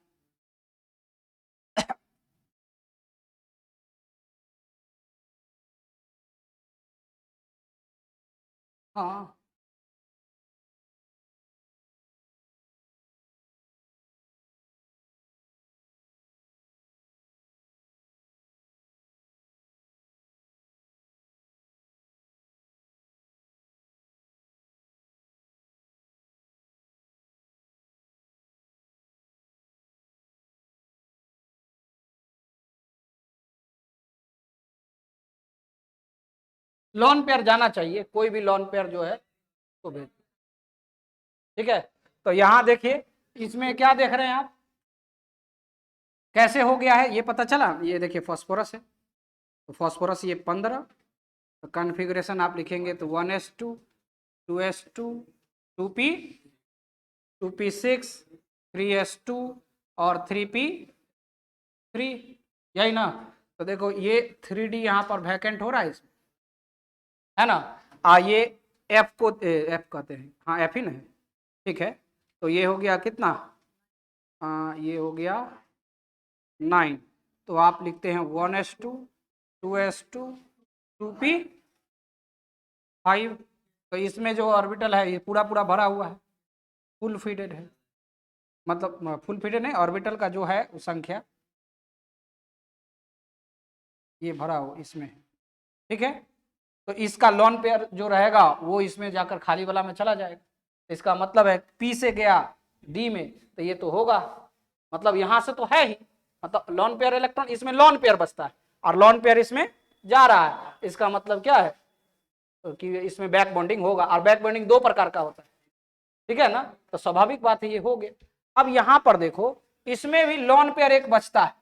हाँ लॉन पेयर जाना चाहिए, कोई भी लॉन पेयर जो है तो भेज। ठीक है, तो यहां देखिए इसमें क्या देख रहे हैं आप, कैसे हो गया है ये पता चला। ये देखिए फास्फोरस है, तो फास्फोरस ये 15, तो कॉन्फ़िगरेशन आप लिखेंगे तो 1s2 2s2 2p 2p6 3s2 और 3p3, यही ना। तो देखो ये 3d यहाँ पर वैकेंट हो रहा है इसमें, है ना। ये एफ को एफ कहते हैं, हाँ एफ ही ना है। ठीक है, तो ये हो गया कितना, ये हो गया 9। तो आप लिखते हैं 1s2 2s2 2p5। तो इसमें जो ऑर्बिटल है ये पूरा पूरा भरा हुआ है, फुल फीडेड है, मतलब फुल फीडेड नहीं, ऑर्बिटल का जो है वो संख्या ये भरा हो इसमें। ठीक है, तो इसका लॉन पेयर जो रहेगा वो इसमें जाकर खाली वाला में चला जाएगा। इसका मतलब है पी से गया डी में, तो ये तो होगा, मतलब यहां से तो है ही, मतलब लॉन पेयर इलेक्ट्रॉन इसमें लॉन पेयर बचता है और लॉन पेयर इसमें जा रहा है। इसका मतलब क्या है, तो कि इसमें बैक बॉन्डिंग होगा, और बैक बॉन्डिंग दो प्रकार का होता है। ठीक है ना, तो स्वाभाविक बात है ये हो गया। अब यहां पर देखो इसमें भी लॉन पेयर एक बचता है,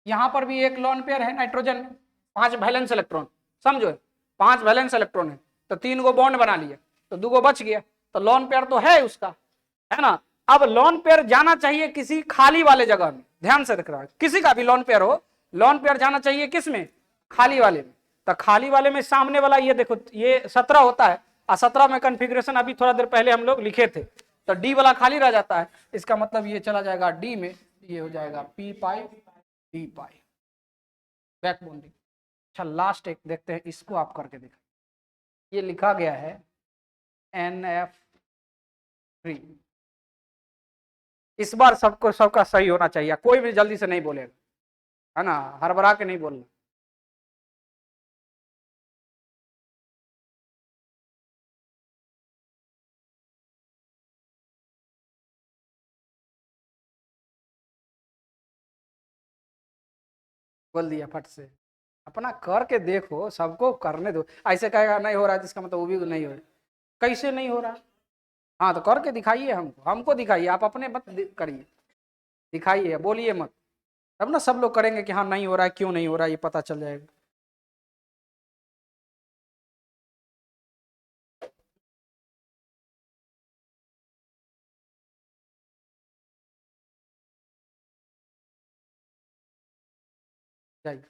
यहां पर भी एक लॉन पेयर है नाइट्रोजन में, 5 वैलेंस इलेक्ट्रॉन, समझो 5 वैलेंस इलेक्ट्रॉन है, तो 3 गो बॉन्ड बना लिया, तो 2 गो बच गया, तो लॉन पेयर तो है उसका, है ना। अब लॉन पेयर जाना चाहिए किसी खाली वाले जगह में, ध्यान से देख रहा है, किसी का भी लॉन पेयर हो, लॉन पेयर जाना चाहिए किस में, खाली वाले में। तो खाली वाले में सामने वाला ये देखो ये 17 होता है, और 17 में कन्फिग्रेशन अभी थोड़ा देर पहले हम लोग लिखे थे, तो डी वाला खाली रह जाता है, इसका मतलब ये चला जाएगा डी में, ये हो जाएगा पी पाई डी पाई, बैक बॉन्डिंग। अच्छा लास्ट एक देखते हैं, इसको आप करके देखा, ये लिखा गया है NF3। इस बार सबको सबका सही होना चाहिए, कोई भी जल्दी से नहीं बोलेगा, है ना, हड़बड़ा के नहीं बोलना। बोल दिया फट से, अपना करके देखो, सबको करने दो, ऐसे कहेगा नहीं हो रहा है जिसका मतलब वो भी नहीं हो रहा, कैसे नहीं हो रहा। हाँ तो करके दिखाइए, हमको दिखाइए, आप अपने मत करिए, दिखाइए, बोलिए मत, तब ना सब लोग करेंगे कि हाँ नहीं हो रहा है, क्यों नहीं हो रहा है ये पता चल जाएगा। जाइए।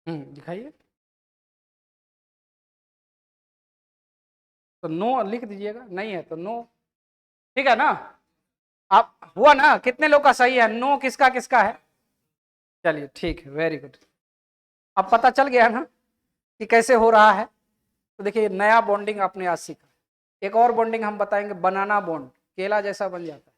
दिखाइए, तो नो लिख दीजिएगा, नहीं है तो नो, ठीक है ना। आप हुआ ना, कितने लोग का सही है, नो किसका किसका है, चलिए ठीक है, वेरी गुड। अब पता चल गया ना कि कैसे हो रहा है। तो देखिए नया बॉन्डिंग आपने आज सीखा, एक और बॉन्डिंग हम बताएंगे, बनाना बॉन्ड, केला जैसा बन जाता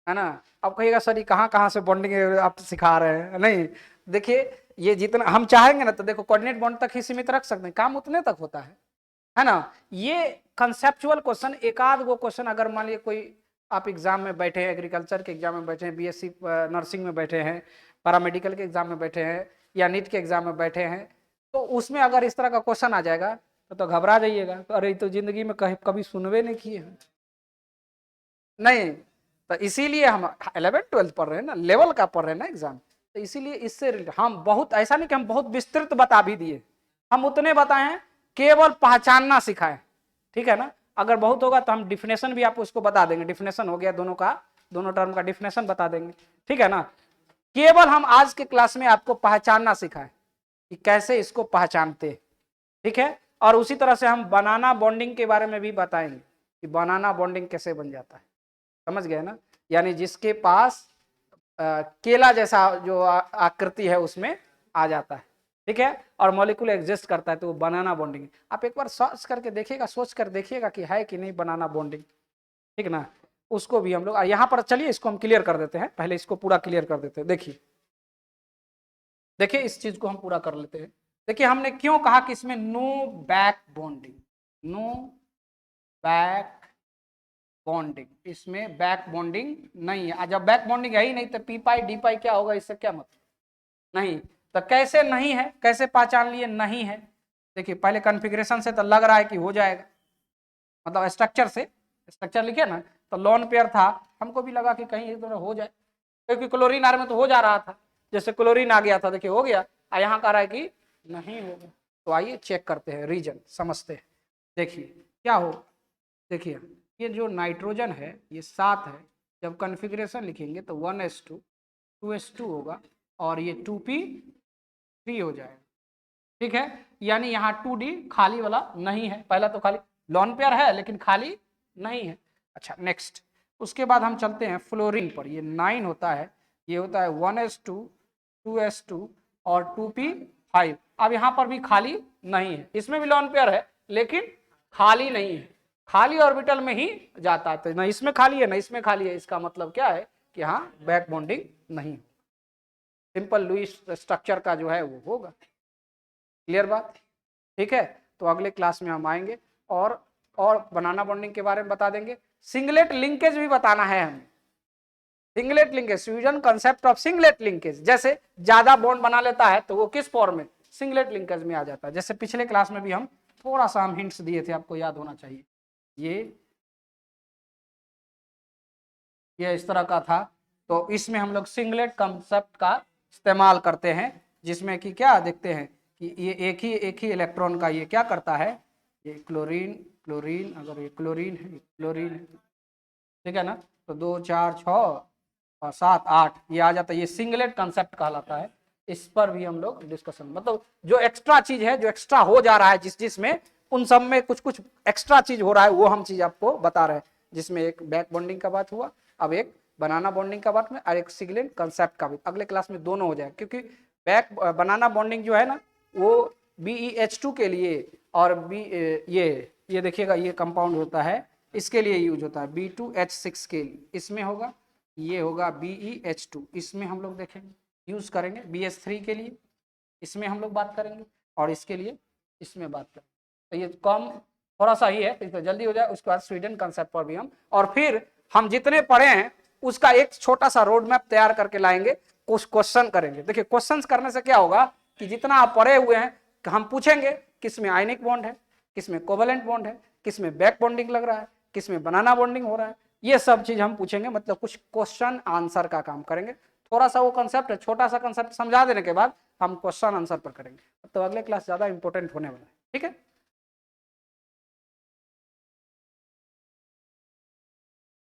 है ना। अब कहिएगा सर ये कहाँ कहाँ से बॉन्डिंग आप सिखा रहे हैं, नहीं देखिए ये जितना हम चाहेंगे ना, तो देखो कोऑर्डिनेट बॉन्ड तक ही सीमित रख सकते हैं, काम उतने तक होता है ना। ये कंसेप्चुअल क्वेश्चन, एक आध गो क्वेश्चन अगर मान लीजिए कोई आप एग्जाम में बैठे हैं, एग्रीकल्चर के एग्जाम में बैठे हैं, बीएससी नर्सिंग में बैठे हैं, पैरामेडिकल के एग्जाम में बैठे हैं, या नीट के एग्जाम में बैठे हैं, तो उसमें अगर इस तरह का क्वेश्चन आ जाएगा तो घबरा जाइएगा, तो अरे तो जिंदगी में कभी सुनवे नहीं किए हैं, नहीं। तो इसीलिए हम 11th-12th पढ़ रहे हैं ना, लेवल का पढ़ रहे हैं ना एग्जाम, तो इसीलिए इससे हम बहुत, ऐसा नहीं कि हम बहुत विस्तृत बता भी दिए, हम उतने बताए केवल पहचानना सिखाए, ठीक है ना। अगर बहुत होगा तो हम डिफिनेशन भी आपको उसको बता देंगे, डिफिनेशन हो गया दोनों का, दोनों टर्म का डिफिनेशन बता देंगे, ठीक है ना। केवल हम आज के क्लास में आपको पहचानना सिखाए कि कैसे इसको पहचानते, ठीक है। और उसी तरह से हम बनाना बॉन्डिंग के बारे में भी बताएंगे कि बनाना बॉन्डिंग कैसे बन जाता है, समझ गए ना, यानी जिसके पास केला जैसा जो आकृति है उसमें आ जाता है, ठीक है, और मॉलिक्यूल एग्जिस्ट करता है तो वो बनाना बॉन्डिंग। आप एक बार सर्च करके देखिएगा, सोच कर देखिएगा कि है कि नहीं बनाना बॉन्डिंग, ठीक ना, उसको भी हम लोग यहाँ पर, चलिए इसको हम क्लियर कर देते हैं, पहले इसको पूरा क्लियर कर देते हैं। देखिए देखिए इस चीज को हम पूरा कर लेते हैं। देखिए हमने क्यों कहा कि इसमें no back bonding, no back bonding, इसमें बैक बॉन्डिंग नहीं है। जब बैक बॉन्डिंग है ही नहीं तो पी पाई डी पाई क्या होगा, इससे क्या मतलब नहीं। तो कैसे नहीं है, कैसे पहचान लिए नहीं है, देखिए पहले कॉन्फ़िगरेशन से तो लग रहा है कि हो जाएगा, मतलब स्ट्रक्चर से, स्ट्रक्चर लिखे ना तो लोन पेयर था, हमको भी लगा कि कहीं एक हो जाए, क्योंकि क्लोरीन आर में तो हो जा रहा था, जैसे क्लोरीन आ गया था, देखिए हो गया, यहाँ कह रहा है कि नहीं होगा। तो आइए चेक करते हैं, रीजन समझते हैं। देखिए क्या हो, देखिए ये जो नाइट्रोजन है ये 7 है, जब कॉन्फ़िगरेशन लिखेंगे तो 1s2 2s2 होगा और ये 2p3 हो जाएगा, ठीक है, यानी यहाँ 2d खाली वाला नहीं है, पहला तो खाली लॉन पेयर है लेकिन खाली नहीं है। अच्छा नेक्स्ट, उसके बाद हम चलते हैं फ्लोरीन पर, ये 9 होता है, ये होता है 1s2 2s2 और 2p5। अब यहाँ पर भी खाली नहीं है, इसमें भी लॉन पेयर है लेकिन खाली नहीं है, खाली ऑर्बिटल में ही जाता है, तो ना इसमें खाली है ना इसमें खाली है, इसका मतलब क्या है कि यहाँ बैक बॉन्डिंग नहीं, सिंपल लुईस स्ट्रक्चर का जो है वो होगा। क्लियर बात, ठीक है। तो अगले क्लास में हम आएंगे और बनाना बॉन्डिंग के बारे में बता देंगे, सिंगलेट लिंकेज भी बताना है हमें, singlet linkage, fusion concept of singlet linkage, जैसे ज्यादा बॉन्ड बना लेता है तो वो किस फॉर्म में, सिंगलेट लिंकेज में आ जाता है। जैसे पिछले क्लास में भी हम थोड़ा सा हम हिंट्स दिए थे, आपको याद होना चाहिए, ये इस तरह का था, तो इसमें हम लोग सिंगलेट कांसेप्ट का इस्तेमाल करते हैं, जिसमें कि क्या देखते हैं कि ये एक ही इलेक्ट्रॉन का ये क्या करता है, ये क्लोरीन क्लोरीन, अगर ये क्लोरीन है क्लोरीन है, ठीक है ना, तो 2 4 6 और 7 8 ये आ जाता है, ये सिंगलेट कांसेप्ट कहलाता है। इस पर भी हम लोग डिस्कशन, मतलब जो एक्स्ट्रा चीज है, जो एक्स्ट्रा हो जा रहा है जिसमें, उन सब में कुछ कुछ एक्स्ट्रा चीज हो रहा है, वो हम चीज आपको बता रहे हैं, जिसमें एक बैक बॉन्डिंग का बात हुआ, अब एक बनाना बॉन्डिंग का बात में, और एक सिंगलेट कांसेप्ट का भी, अगले क्लास में दोनों हो जाए, क्योंकि बैक बनाना बॉन्डिंग जो है ना वो BeH2 के लिए और ये देखिएगा ये कंपाउंड होता है, इसके लिए यूज होता है B2H6 के लिए, इसमें होगा, ये होगा BeH2, इसमें हम लोग देखेंगे यूज करेंगे, BS3 के लिए इसमें हम लोग बात करेंगे, और इसके लिए इसमें बात करेंगे। तो ये कम थोड़ा सा ही है, तो जल्दी हो जाए, उसके बाद स्वीडन कंसेप्ट पर भी हम, और फिर हम जितने पढ़े हैं उसका एक छोटा सा रोड मैप तैयार करके लाएंगे, कुछ क्वेश्चन करेंगे। देखिए क्वेश्चंस करने से क्या होगा कि जितना आप पढ़े हुए हैं, हम पूछेंगे किसमें आयनिक बॉन्ड है, किसमें कोवेलेंट बॉन्ड है, किसमें बैक बॉन्डिंग लग रहा है, किसमें बनाना बॉन्डिंग हो रहा है, ये सब चीज हम पूछेंगे, मतलब कुछ क्वेश्चन आंसर का काम करेंगे। थोड़ा सा वो कंसेप्ट है, छोटा सा कंसेप्ट समझा देने के बाद हम क्वेश्चन आंसर पर करेंगे, तो अगले क्लास ज्यादा इंपॉर्टेंट होने वाला है, ठीक है।